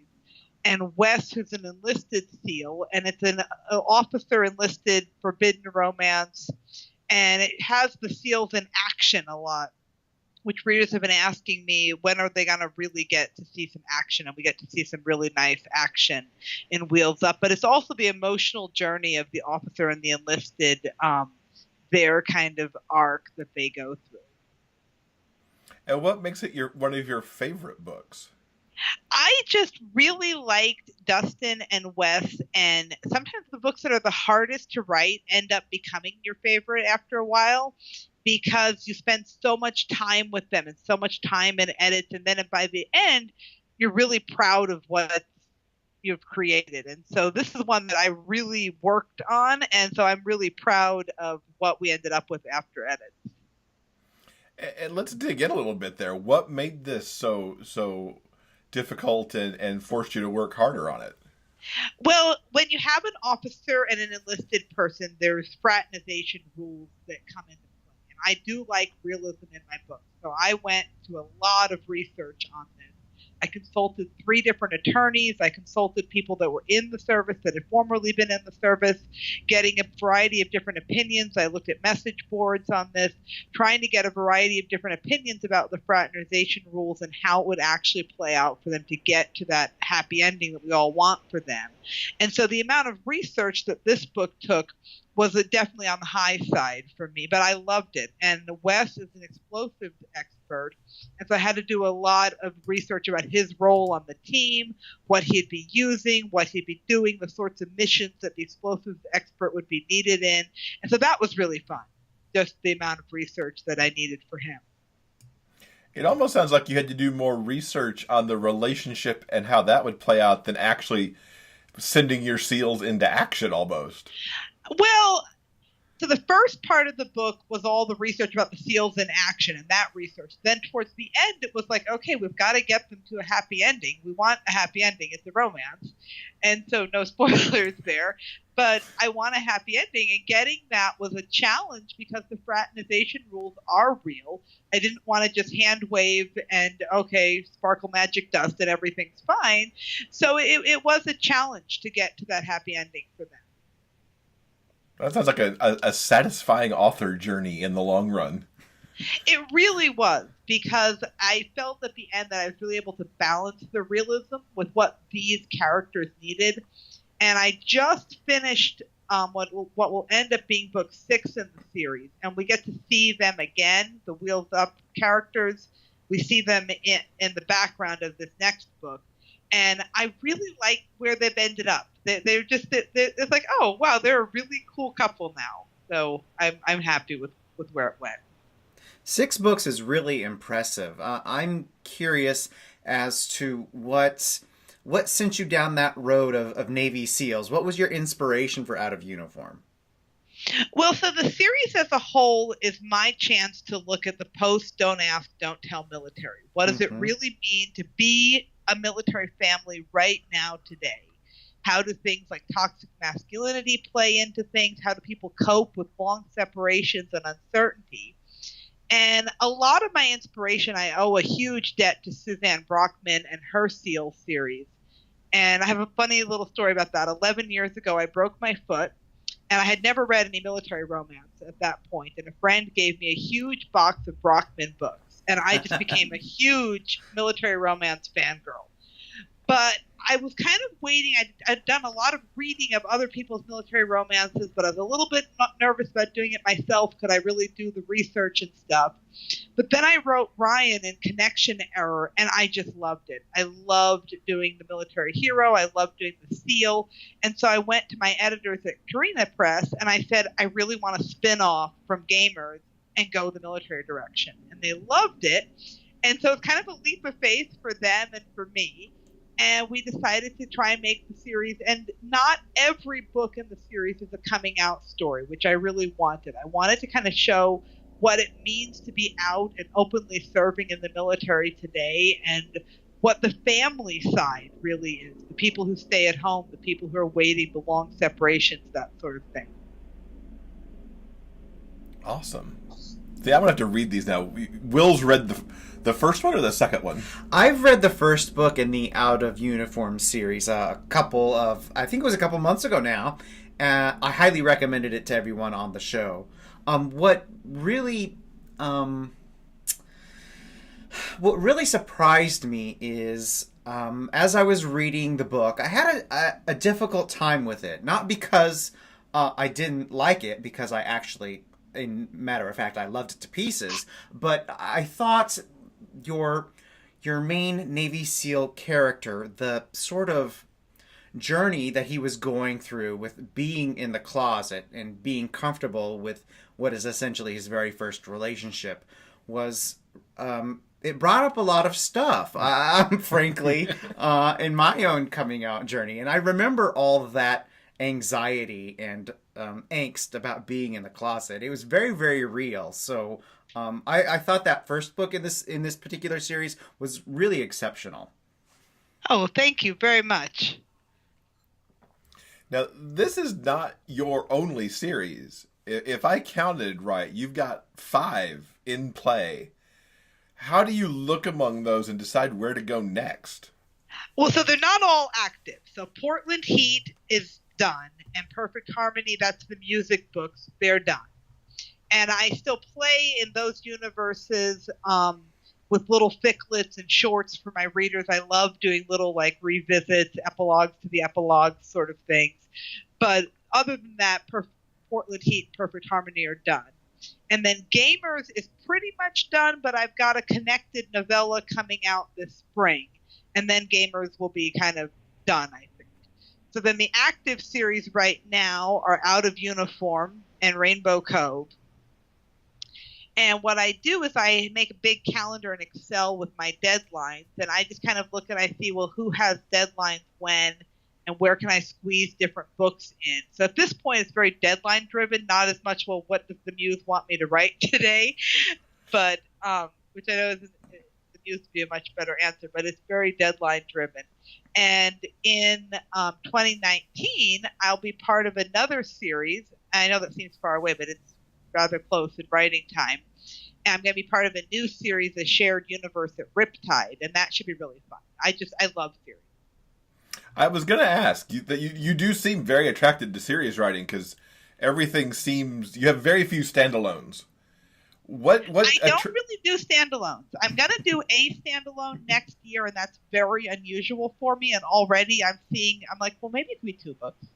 And Wes, who's an enlisted SEAL, and it's an officer enlisted forbidden romance. And it has the SEALs in action a lot, which readers have been asking me, when are they going to really get to see some action? And we get to see some really nice action in Wheels Up. But it's also the emotional journey of the officer and the enlisted, their kind of arc that they go through. And what makes it one of your favorite books? I just really liked Dustin and Wes, and sometimes the books that are the hardest to write end up becoming your favorite after a while because you spend so much time with them and so much time in edits, and then by the end, you're really proud of what you've created. And so this is one that I really worked on, and so I'm really proud of what we ended up with after edits. And let's dig in a little bit there. What made this so difficult and forced you to work harder on it? Well, when you have an officer and an enlisted person, there's fraternization rules that come into play. And I do like realism in my book. So I went to a lot of research on this. I consulted 3 different attorneys. I consulted people that were in the service, that had formerly been in the service, getting a variety of different opinions. I looked at message boards on this, trying to get a variety of different opinions about the fraternization rules and how it would actually play out for them to get to that happy ending that we all want for them. And so the amount of research that this book took was definitely on the high side for me, but I loved it. And Wes is an explosives expert, and so I had to do a lot of research about his role on the team, what he'd be using, what he'd be doing, the sorts of missions that the explosives expert would be needed in. And so that was really fun, just the amount of research that I needed for him. It almost sounds like you had to do more research on the relationship and how that would play out than actually sending your SEALs into action almost. Well, so the first part of the book was all the research about the SEALs in action and that research. Then towards the end, it was like, okay, we've got to get them to a happy ending. We want a happy ending. It's a romance. And so no spoilers there. But I want a happy ending. And getting that was a challenge because the fraternization rules are real. I didn't want to just hand wave and, okay, sparkle magic dust and everything's fine. So it was a challenge to get to that happy ending for them. That sounds like a satisfying author journey in the long run. It really was, because I felt at the end that I was really able to balance the realism with what these characters needed. And I just finished what will end up being book 6 in the series. And we get to see them again, the Wheels Up characters. We see them in the background of this next book. And I really like where they've ended up. They're just, it's like, oh, wow, they're a really cool couple now. So I'm happy with where it went. 6 books is really impressive. I'm curious as to what sent you down that road of Navy SEALs. What was your inspiration for Out of Uniform? Well, so the series as a whole is my chance to look at the post don't ask, don't tell military. What does it really mean to be a military family right now today? How do things like toxic masculinity play into things? How do people cope with long separations and uncertainty? And a lot of my inspiration, I owe a huge debt to Suzanne Brockman and her SEAL series. And I have a funny little story about that. 11 years ago, I broke my foot, and I had never read any military romance at that point. And a friend gave me a huge box of Brockman books, and I just became a huge military romance fangirl. But I was kind of waiting. I'd done a lot of reading of other people's military romances, but I was a little bit nervous about doing it myself. Could I really do the research and stuff? But then I wrote Ryan in Connection Error, and I just loved it. I loved doing the military hero. I loved doing the SEAL. And so I went to my editors at Carina Press, and I said, I really want to spin off from Gamers and go the military direction. And they loved it. And so it's kind of a leap of faith for them and for me. And we decided to try and make the series. And not every book in the series is a coming out story, which I really wanted. I wanted to kind of show what it means to be out and openly serving in the military today, and what the family side really is. The people who stay at home, the people who are waiting, the long separations, that sort of thing. Awesome. See, I'm going to have to read these now. Will's read the first one or the second one? I've read the first book in the Out of Uniform series I think it was a couple months ago now. I highly recommended it to everyone on the show. What really surprised me is, as I was reading the book, I had a difficult time with it. Not because I didn't like it, because I actually, in matter of fact, I loved it to pieces. But I thought your main Navy SEAL character, the sort of journey that he was going through with being in the closet and being comfortable with what is essentially his very first relationship, was it brought up a lot of stuff, frankly, in my own coming out journey. And I remember all of that anxiety and angst about being in the closet. It was very, very real. So I thought that first book in this particular series was really exceptional. Oh, thank you very much. Now, this is not your only series. If I counted right, you've got 5 in play. How do you look among those and decide where to go next? Well, so they're not all active. So Portland Heat is done, and Perfect Harmony, that's the music books, they're done. And I still play in those universes with little ficlets and shorts for my readers. I love doing little like revisits, epilogues to the epilogues sort of things. But other than that, Portland Heat and Perfect Harmony are done. And then Gamers is pretty much done, but I've got a connected novella coming out this spring. And then Gamers will be kind of done, I think. So then the active series right now are Out of Uniform and Rainbow Cove. And what I do is I make a big calendar in Excel with my deadlines, and I just kind of look and I see, well, who has deadlines when, and where can I squeeze different books in. So at this point, it's very deadline driven, not as much, well, what does the muse want me to write today? But, which I know is the muse would be a much better answer, but it's very deadline driven. And in 2019, I'll be part of another series. I know that seems far away, but it's rather close in writing time. And I'm going to be part of a new series, a shared universe at Riptide, and that should be really fun. I love series. I was going to ask you that you do seem very attracted to series writing, because everything seems, you have very few standalones. What I don't really do standalones. I'm going to do a standalone next year, and that's very unusual for me. And already I'm like, well, maybe it could be 2 books.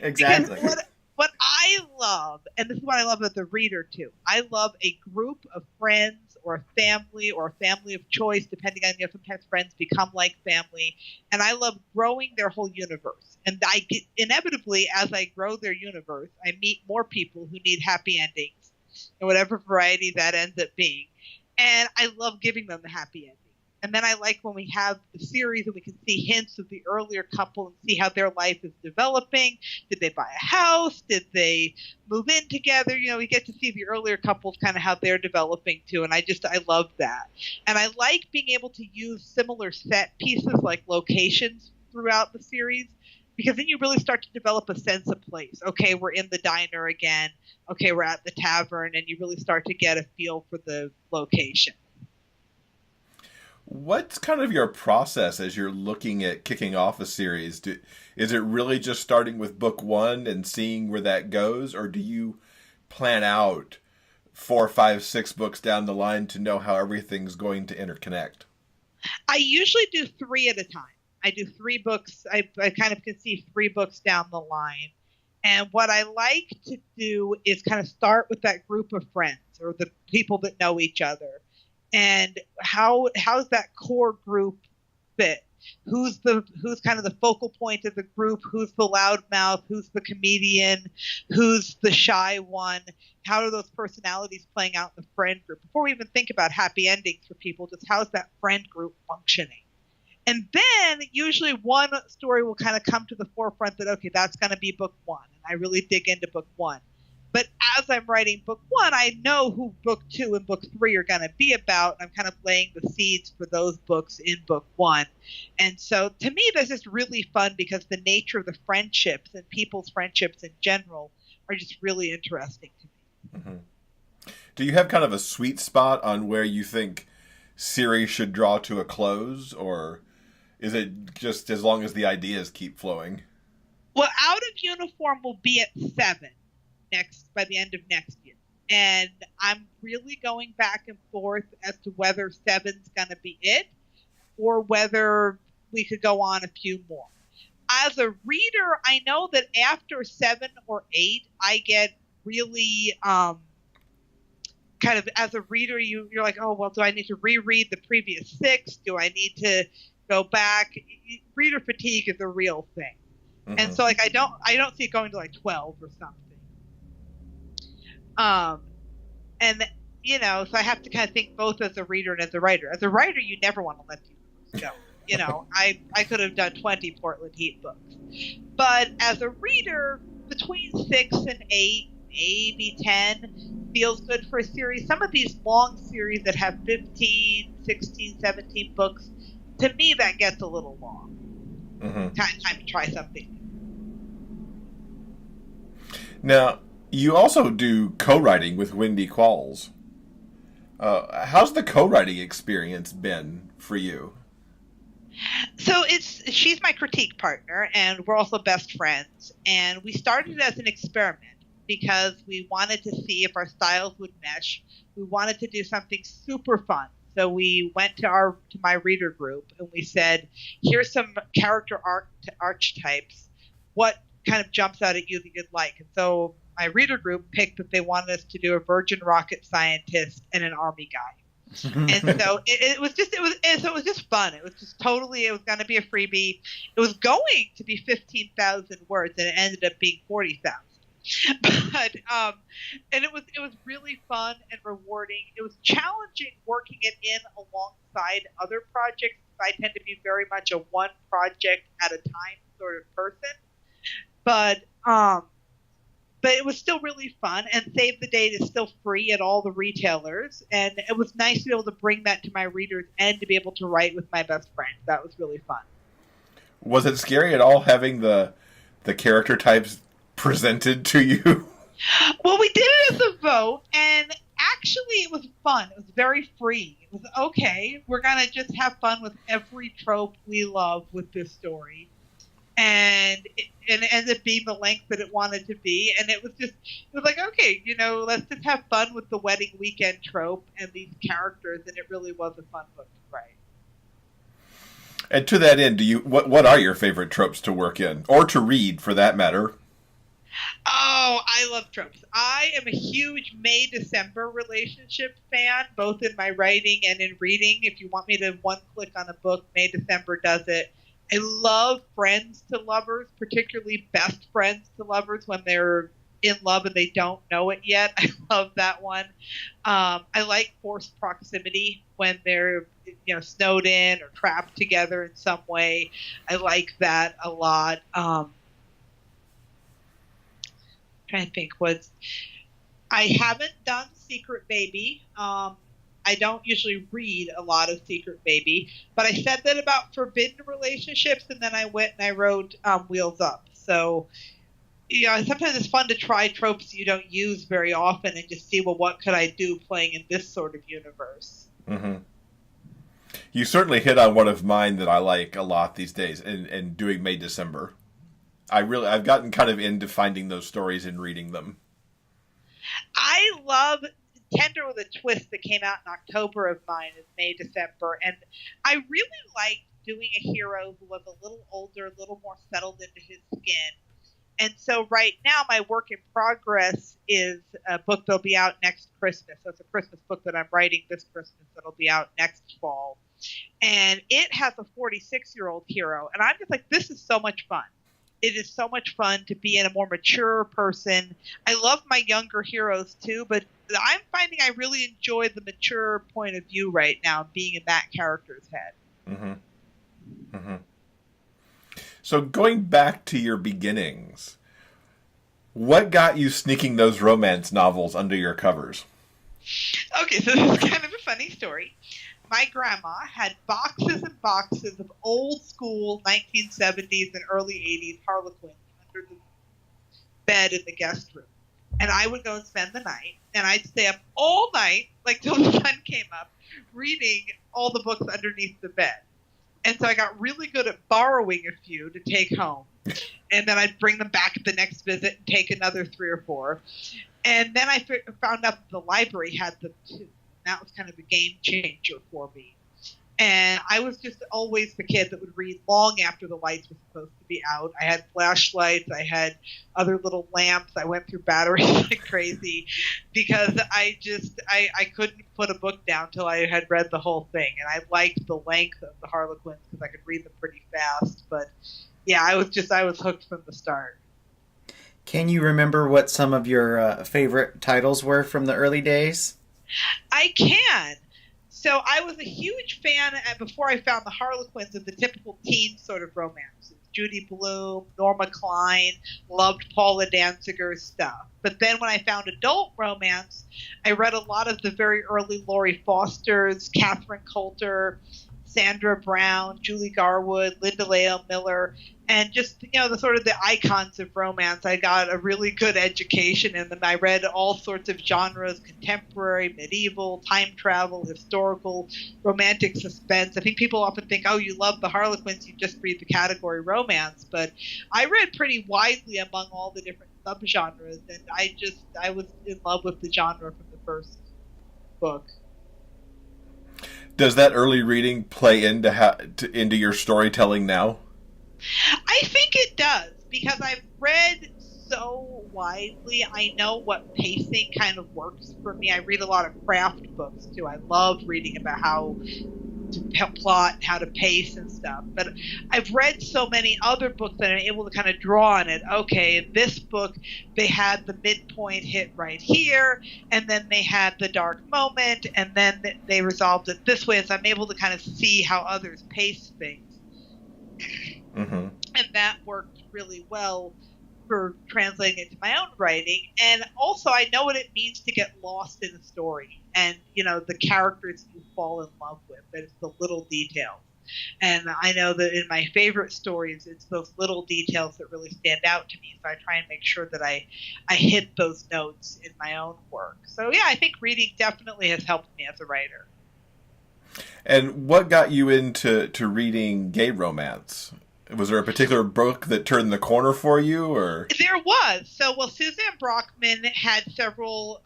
Exactly. What I love, and this is what I love about the reader too, I love a group of friends or a family of choice, depending on, sometimes friends become like family, and I love growing their whole universe. And I get, inevitably, as I grow their universe, I meet more people who need happy endings, in whatever variety that ends up being. And I love giving them the happy ending. And then I like when we have the series and we can see hints of the earlier couple and see how their life is developing. Did they buy a house? Did they move in together? We get to see the earlier couples, kind of how they're developing too. And I love that. And I like being able to use similar set pieces like locations throughout the series, because then you really start to develop a sense of place. Okay, we're in the diner again. Okay, we're at the tavern, and you really start to get a feel for the location. What's kind of your process as you're looking at kicking off a series? Is it really just starting with book 1 and seeing where that goes? Or do you plan out 4, 5, 6 books down the line to know how everything's going to interconnect? I usually do 3 at a time. I do 3 books. I kind of can see 3 books down the line. And what I like to do is kind of start with that group of friends or the people that know each other. And how's that core group fit? Who's kind of the focal point of the group? Who's the loudmouth? Who's the comedian? Who's the shy one? How are those personalities playing out in the friend group? Before we even think about happy endings for people, just how's that friend group functioning? And then usually one story will kind of come to the forefront that, okay, that's going to be book 1. And I really dig into book 1. But as I'm writing book 1, I know who book 2 and book 3 are going to be about. I'm kind of laying the seeds for those books in book 1. And so to me, this is really fun because the nature of the friendships and people's friendships in general are just really interesting to me. Mm-hmm. Do you have kind of a sweet spot on where you think series should draw to a close, or is it just as long as the ideas keep flowing? Well, Out of Uniform will be at 7 by the end of next year. And I'm really going back and forth as to whether 7's going to be it or whether we could go on a few more. As a reader, I know that after 7 or 8, I get really kind of, as a reader, you're like, oh, well, do I need to reread the previous 6? Do I need to go back? Reader fatigue is a real thing. Mm-hmm. And so, like, I don't see it going to like 12 or something. And you know, so I have to kind of think both as a reader and as a writer. As a writer, you never want to let the universe go. You know, I could have done 20 Portland Heat books, but as a reader, between 6 and 8, maybe 10 feels good for a series. Some of these long series that have 15, 16, 17 books, to me, that gets a little long. Mm-hmm. Time to try something. Now, you also do co-writing with Wendy Qualls. How's the co-writing experience been for you? So she's my critique partner, and we're also best friends. And we started as an experiment because we wanted to see if our styles would mesh. We wanted to do something super fun. So we went to my reader group and we said, here's some character archetypes. What kind of jumps out at you that you'd like? And so my reader group picked that they wanted us to do a virgin rocket scientist and an army guy. And so it was just fun. It was just totally, it was going to be a freebie. It was going to be 15,000 words and it ended up being 40,000. But and it was really fun and rewarding. It was challenging working it in alongside other projects. I tend to be very much a one project at a time sort of person. But it was still really fun, and Save the Date is still free at all the retailers. And it was nice to be able to bring that to my readers and to be able to write with my best friend. That was really fun. Was it scary at all having the character types presented to you? Well, we did it as a vote, and actually it was fun. It was very free. It was, okay, we're going to just have fun with every trope we love with this story. And it ended up being the length that it wanted to be. And it was like, okay, you know, let's just have fun with the wedding weekend trope and these characters. And it really was a fun book to write. And to that end, what are your favorite tropes to work in, or to read for that matter? Oh, I love tropes. I am a huge May-December relationship fan, both in my writing and in reading. If you want me to one-click on a book, May-December does it. I love friends to lovers, particularly best friends to lovers when they're in love and they don't know it yet. I love that one. I like forced proximity when they're, you know, snowed in or trapped together in some way. I like that a lot. Trying to think, I haven't done Secret Baby. I don't usually read a lot of Secret Baby, but I said that about forbidden relationships, and then I went and I wrote Wheels Up. So, you know, sometimes it's fun to try tropes you don't use very often and just see, well, what could I do playing in this sort of universe? Mm-hmm. You certainly hit on one of mine that I like a lot these days, and doing May-December. I've gotten kind of into finding those stories and reading them. I love Tender with a Twist that came out in October of mine is May-December, and I really liked doing a hero who was a little older, a little more settled into his skin. And so right now my work in progress is a book that'll be out next Christmas. So it's a Christmas book that I'm writing this Christmas that'll be out next fall. And it has a 46-year-old hero. And I'm just like, this is so much fun. It is so much fun to be in a more mature person. I love my younger heroes too, but I'm finding I really enjoy the mature point of view right now, being in that character's head. Mm-hmm. Mm-hmm. So going back to your beginnings, what got you sneaking those romance novels under your covers? Okay, so this is kind of a funny story. My grandma had boxes and boxes of old school 1970s and early 80s Harlequins under the bed in the guest room. And I would go and spend the night, and I'd stay up all night, like till the sun came up, reading all the books underneath the bed. And so I got really good at borrowing a few to take home. And then I'd bring them back at the next visit and take another 3 or 4. And then I found out that the library had them too. That was kind of a game changer for me. And I was just always the kid that would read long after the lights were supposed to be out. I had flashlights. I had other little lamps. I went through batteries like crazy because I couldn't put a book down till I had read the whole thing. And I liked the length of the Harlequins because I could read them pretty fast. But yeah, I was hooked from the start. Can you remember what some of your favorite titles were from the early days? I can. So I was a huge fan before I found the Harlequins of the typical teen sort of romances. Judy Blume, Norma Klein, loved Paula Danziger's stuff. But then when I found adult romance, I read a lot of the very early Laurie Fosters, Catherine Coulter, Sandra Brown, Julie Garwood, Linda Leo Miller, and just, the sort of the icons of romance. I got a really good education in them. I read all sorts of genres: contemporary, medieval, time travel, historical, romantic suspense. I think people often think, oh, you love the Harlequins, you just read the category romance. But I read pretty widely among all the different subgenres, and I was in love with the genre from the first book. Does that early reading play into your storytelling now? I think it does, because I've read so widely. I know what pacing kind of works for me. I read a lot of craft books, too. I love reading about how to plot, how to pace and stuff. But I've read so many other books that I'm able to kind of draw on it. Okay, in this book, they had the midpoint hit right here, and then they had the dark moment, and then they resolved it this way. So I'm able to kind of see how others pace things. Mm-hmm. And that worked really well for translating it to my own writing. And also, I know what it means to get lost in a story, and the characters you fall in love with. That it's the little details. And I know that in my favorite stories, it's those little details that really stand out to me. So I try and make sure that I hit those notes in my own work. So yeah, I think reading definitely has helped me as a writer. And what got you into reading gay romance? Was there a particular book that turned the corner for you, or? There was. Suzanne Brockman had several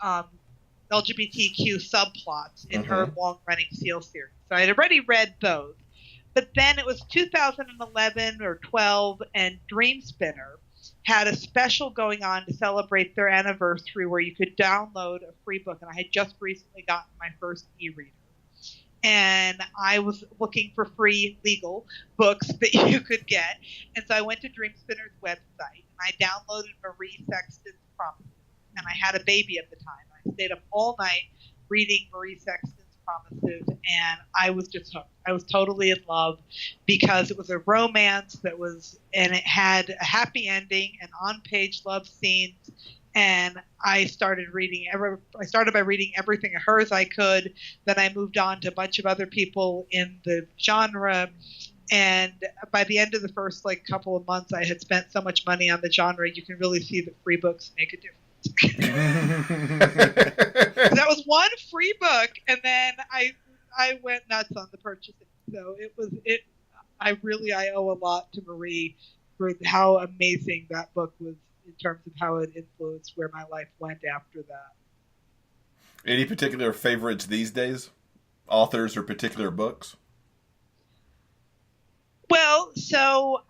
LGBTQ subplots in her long-running Seal series. So I had already read those. But then it was 2011 or 12, and Dreamspinner had a special going on to celebrate their anniversary where you could download a free book. And I had just recently gotten my first e-reader. And I was looking for free legal books that you could get. And so I went to Dreamspinner's website, and I downloaded Marie Sexton's Promises. And I had a baby at the time. I stayed up all night reading Marie Sexton's Promises, and I was just hooked. I was totally in love because it was a romance and it had a happy ending and on-page love scenes. And I started by reading everything of hers I could. Then I moved on to a bunch of other people in the genre. And by the end of the first couple of months, I had spent so much money on the genre, you can really see that free books make a difference. That was one free book, and then I went nuts on the purchasing. So I owe a lot to Marie for how amazing that book was, in terms of how it influenced where my life went after that. Any particular favorites these days? Authors or particular books? So,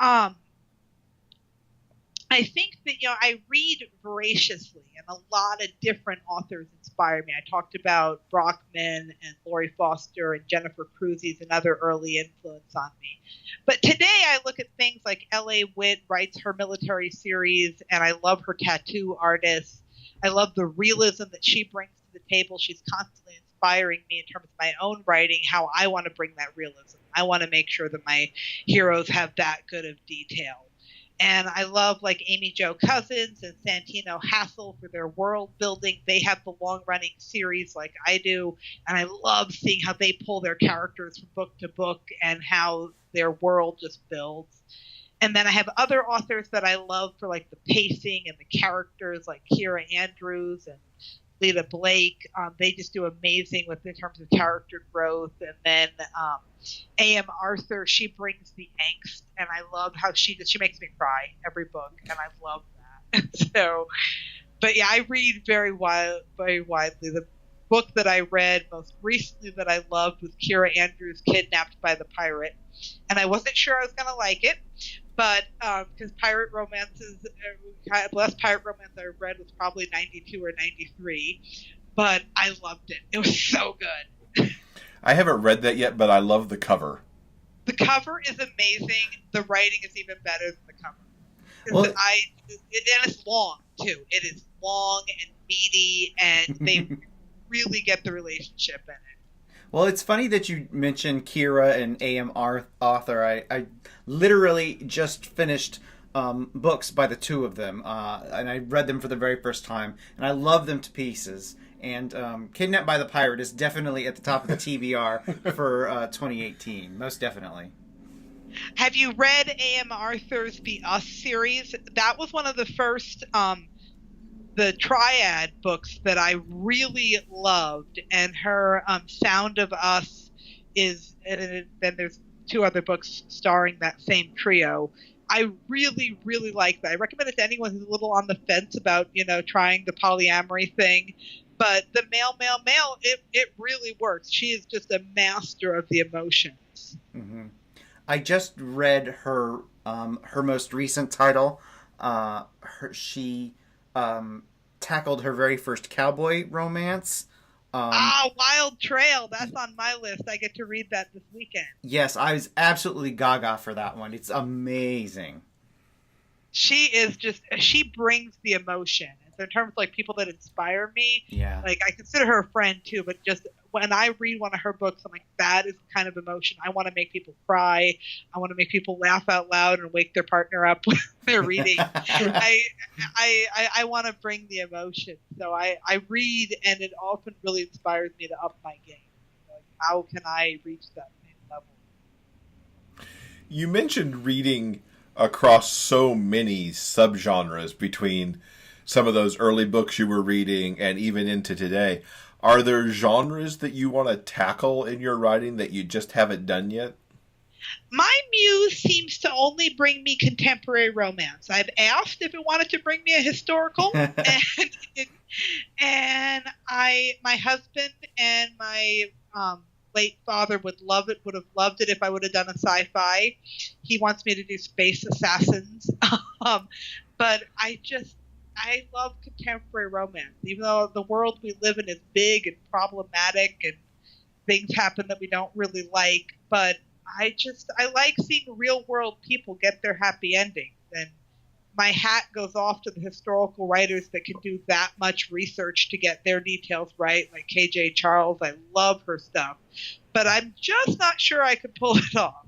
I think that, I read voraciously, and a lot of different authors inspire me. I talked about Brockman and Laurie Foster and Jennifer Cruzy's another early influence on me. But today I look at things like L.A. Witt writes her military series, and I love her tattoo artist. I love the realism that she brings to the table. She's constantly inspiring me in terms of my own writing, how I want to bring that realism. I want to make sure that my heroes have that good of detail. And I love like Amy Jo Cousins and Santino Hassel for their world building. They have the long running series like I do. And I love seeing how they pull their characters from book to book and how their world just builds. And then I have other authors that I love for like the pacing and the characters like Kira Andrews and Lita Blake. They just do amazing in terms of character growth. And then A.M. Arthur, she brings the angst, and I love how she makes me cry every book, and I love that. So, but yeah, I read very widely. The book that I read most recently that I loved was Kira Andrews' Kidnapped by the Pirate, and I wasn't sure I was going to like it. But because pirate romances, the last pirate romance I read was probably 92 or 93, but I loved it. It was so good. I haven't read that yet, but I love the cover. The cover is amazing. The writing is even better than the cover. Well, and it's long, too. It is long and meaty, and they really get the relationship in it. Well, it's funny that you mentioned Kira and A.M. Arthur. I literally just finished books by the two of them, and I read them for the very first time, and I love them to pieces. And Kidnapped by the Pirate is definitely at the top of the TBR for 2018, most definitely. Have you read A.M. Arthur's The Us series? That was one of the first the Triad books that I really loved, and her Sound of Us is, and then there's two other books starring that same trio. I really, really like that. I recommend it to anyone who's a little on the fence about, trying the polyamory thing. But the male, it really works. She is just a master of the emotions. Mm-hmm. I just read her most recent title. She tackled her very first cowboy romance. Wild Trail. That's on my list. I get to read that this weekend. Yes, I was absolutely gaga for that one. It's amazing. She brings the emotion. So in terms of like people that inspire me, yeah, like I consider her a friend too, but just when I read one of her books, I'm like, that is the kind of emotion. I want to make people cry. I want to make people laugh out loud and wake their partner up when they're reading. I want to bring the emotion. So I read, and it often really inspires me to up my game. Like, how can I reach that same level? You mentioned reading across so many subgenres between some of those early books you were reading and even into today. Are there genres that you want to tackle in your writing that you just haven't done yet? My muse seems to only bring me contemporary romance. I've asked if it wanted to bring me a historical, and my husband and my late father would have loved it if I would have done a sci-fi. He wants me to do space assassins, but I love contemporary romance, even though the world we live in is big and problematic and things happen that we don't really like. But I like seeing real world people get their happy endings. And my hat goes off to the historical writers that can do that much research to get their details right, like KJ Charles. I love her stuff. But I'm just not sure I could pull it off.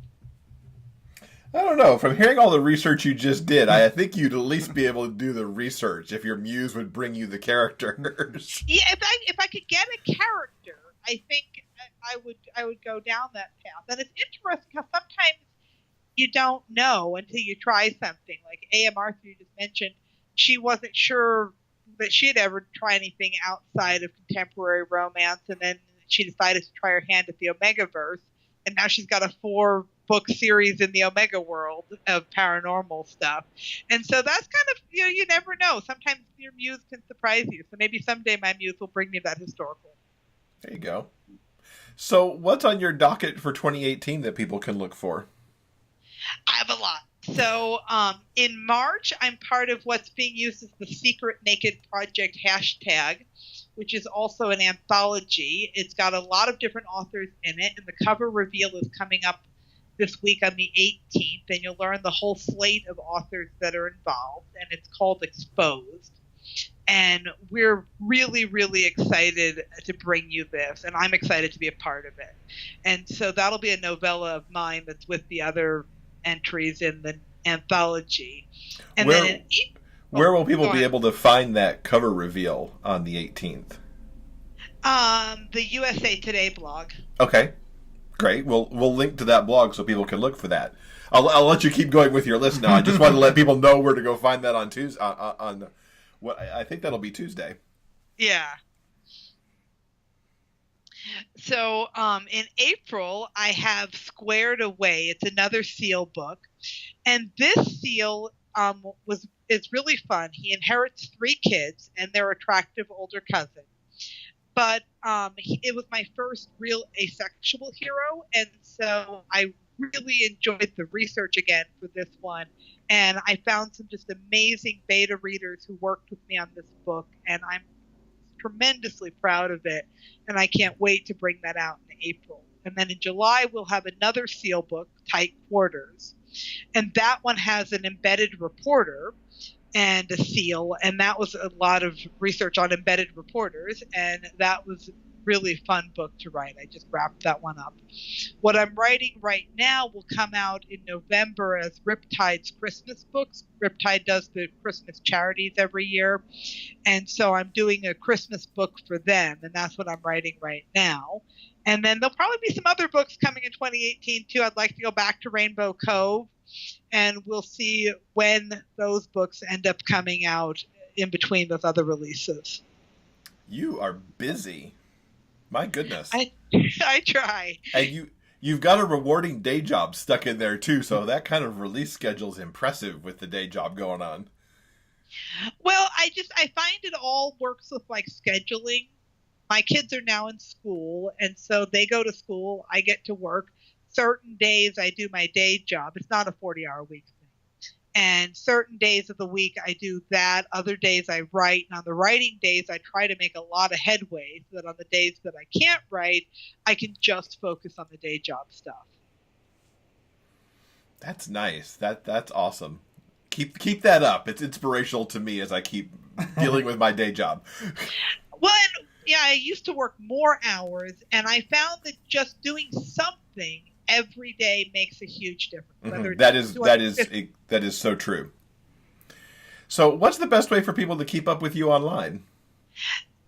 I don't know. From hearing all the research you just did, I think you'd at least be able to do the research if your muse would bring you the characters. Yeah, if I could get a character, I think I would go down that path. And it's interesting how sometimes you don't know until you try something. Like A.M. Arthur, you just mentioned, she wasn't sure that she'd ever try anything outside of contemporary romance, and then she decided to try her hand at the Omegaverse, and now she's got a 4-book series in the Omega world of paranormal stuff. And so that's kind of, you never know. Sometimes your muse can surprise you. So maybe someday my muse will bring me that historical. There you go. So what's on your docket for 2018 that people can look for? have a lot. So in March, I'm part of what's being used as the Secret Naked Project hashtag, which is also an anthology. It's got a lot of different authors in it, and the cover reveal is coming up this week on the 18th, and you'll learn the whole slate of authors that are involved, and it's called Exposed. And we're really, really excited to bring you this, and I'm excited to be a part of it. And so that'll be a novella of mine that's with the other entries in the anthology. And where will people be able to find that cover reveal on the 18th? The USA Today blog. Okay, great. We'll link to that blog so people can look for that. I'll let you keep going with your list now. I just want to let people know where to go find that on Tuesday. I think that'll be Tuesday. Yeah. So in April, I have Squared Away. It's another Seal book, and this Seal is really fun. He inherits 3 kids and their attractive older cousin. But it was my first real asexual hero, and so I really enjoyed the research again for this one. And I found some just amazing beta readers who worked with me on this book, and I'm tremendously proud of it. And I can't wait to bring that out in April. And then in July, we'll have another Seal book, Tight Quarters. And that one has an embedded reporter and a Seal. And that was a lot of research on embedded reporters. And that was really fun book to write. I just wrapped that one up. What I'm writing right now will come out in November as Riptide's Christmas books. Riptide does the Christmas charities every year. And so I'm doing a Christmas book for them, and that's what I'm writing right now. And then there'll probably be some other books coming in 2018 too. I'd like to go back to Rainbow Cove, and we'll see when those books end up coming out in between those other releases. You are busy. My goodness. I try. And you've got a rewarding day job stuck in there too, so that kind of release schedule is impressive with the day job going on. Well, I find it all works with like scheduling. My kids are now in school, and so they go to school, I get to work. Certain days I do my day job. It's not a 40-hour week thing. And certain days of the week I do that. Other days I write. And on the writing days, I try to make a lot of headway so that on the days that I can't write, I can just focus on the day job stuff. That's nice. That's awesome. Keep that up. It's inspirational to me as I keep dealing with my day job. Well, yeah, I used to work more hours, and I found that just doing something every day makes a huge difference. Mm-hmm. That is so true. So what's the best way for people to keep up with you online?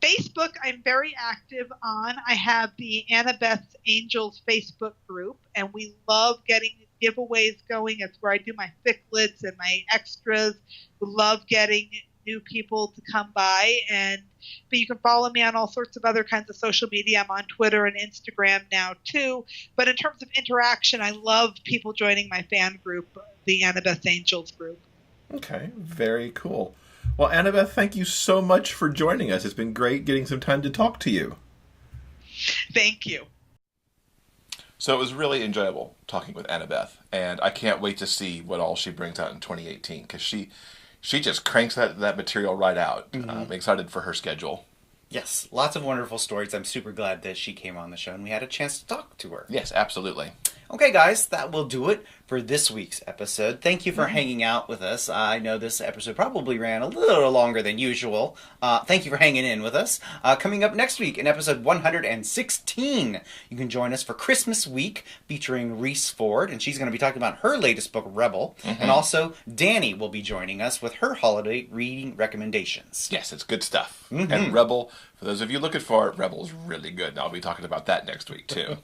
Facebook, I'm very active on. I have the Annabeth Angels Facebook group, and we love getting giveaways going. It's where I do my ficlets and my extras. We love getting new people to come by, but you can follow me on all sorts of other kinds of social media. I'm on Twitter and Instagram now too. But in terms of interaction, I love people joining my fan group, the Annabeth Angels group. Okay, very cool. Well, Annabeth, thank you so much for joining us. It's been great getting some time to talk to you. Thank you. So it was really enjoyable talking with Annabeth, and I can't wait to see what all she brings out in 2018, because she just cranks that material right out. Mm-hmm. I'm excited for her schedule. Yes, lots of wonderful stories. I'm super glad that she came on the show and we had a chance to talk to her. Yes, absolutely. Okay, guys, that will do it for this week's episode. Thank you for hanging out with us. I know this episode probably ran a little longer than usual. Thank you for hanging in with us. Coming up next week in episode 116, you can join us for Christmas Week featuring Reese Ford, and she's going to be talking about her latest book, Rebel. Mm-hmm. And also, Danny will be joining us with her holiday reading recommendations. Yes, it's good stuff. Mm-hmm. And Rebel, for those of you looking for it, Rebel's really good. And I'll be talking about that next week, too.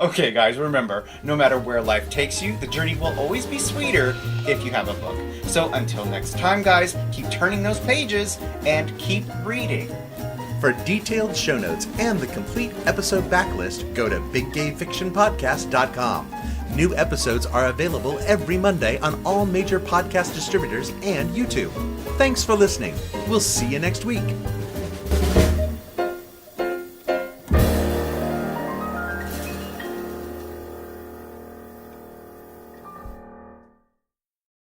Okay, guys, remember, no matter where life takes you, the journey will always be sweeter if you have a book. So until next time, guys, keep turning those pages and keep reading. For detailed show notes and the complete episode backlist, go to biggayfictionpodcast.com. New episodes are available every Monday on all major podcast distributors and YouTube. Thanks for listening. We'll see you next week.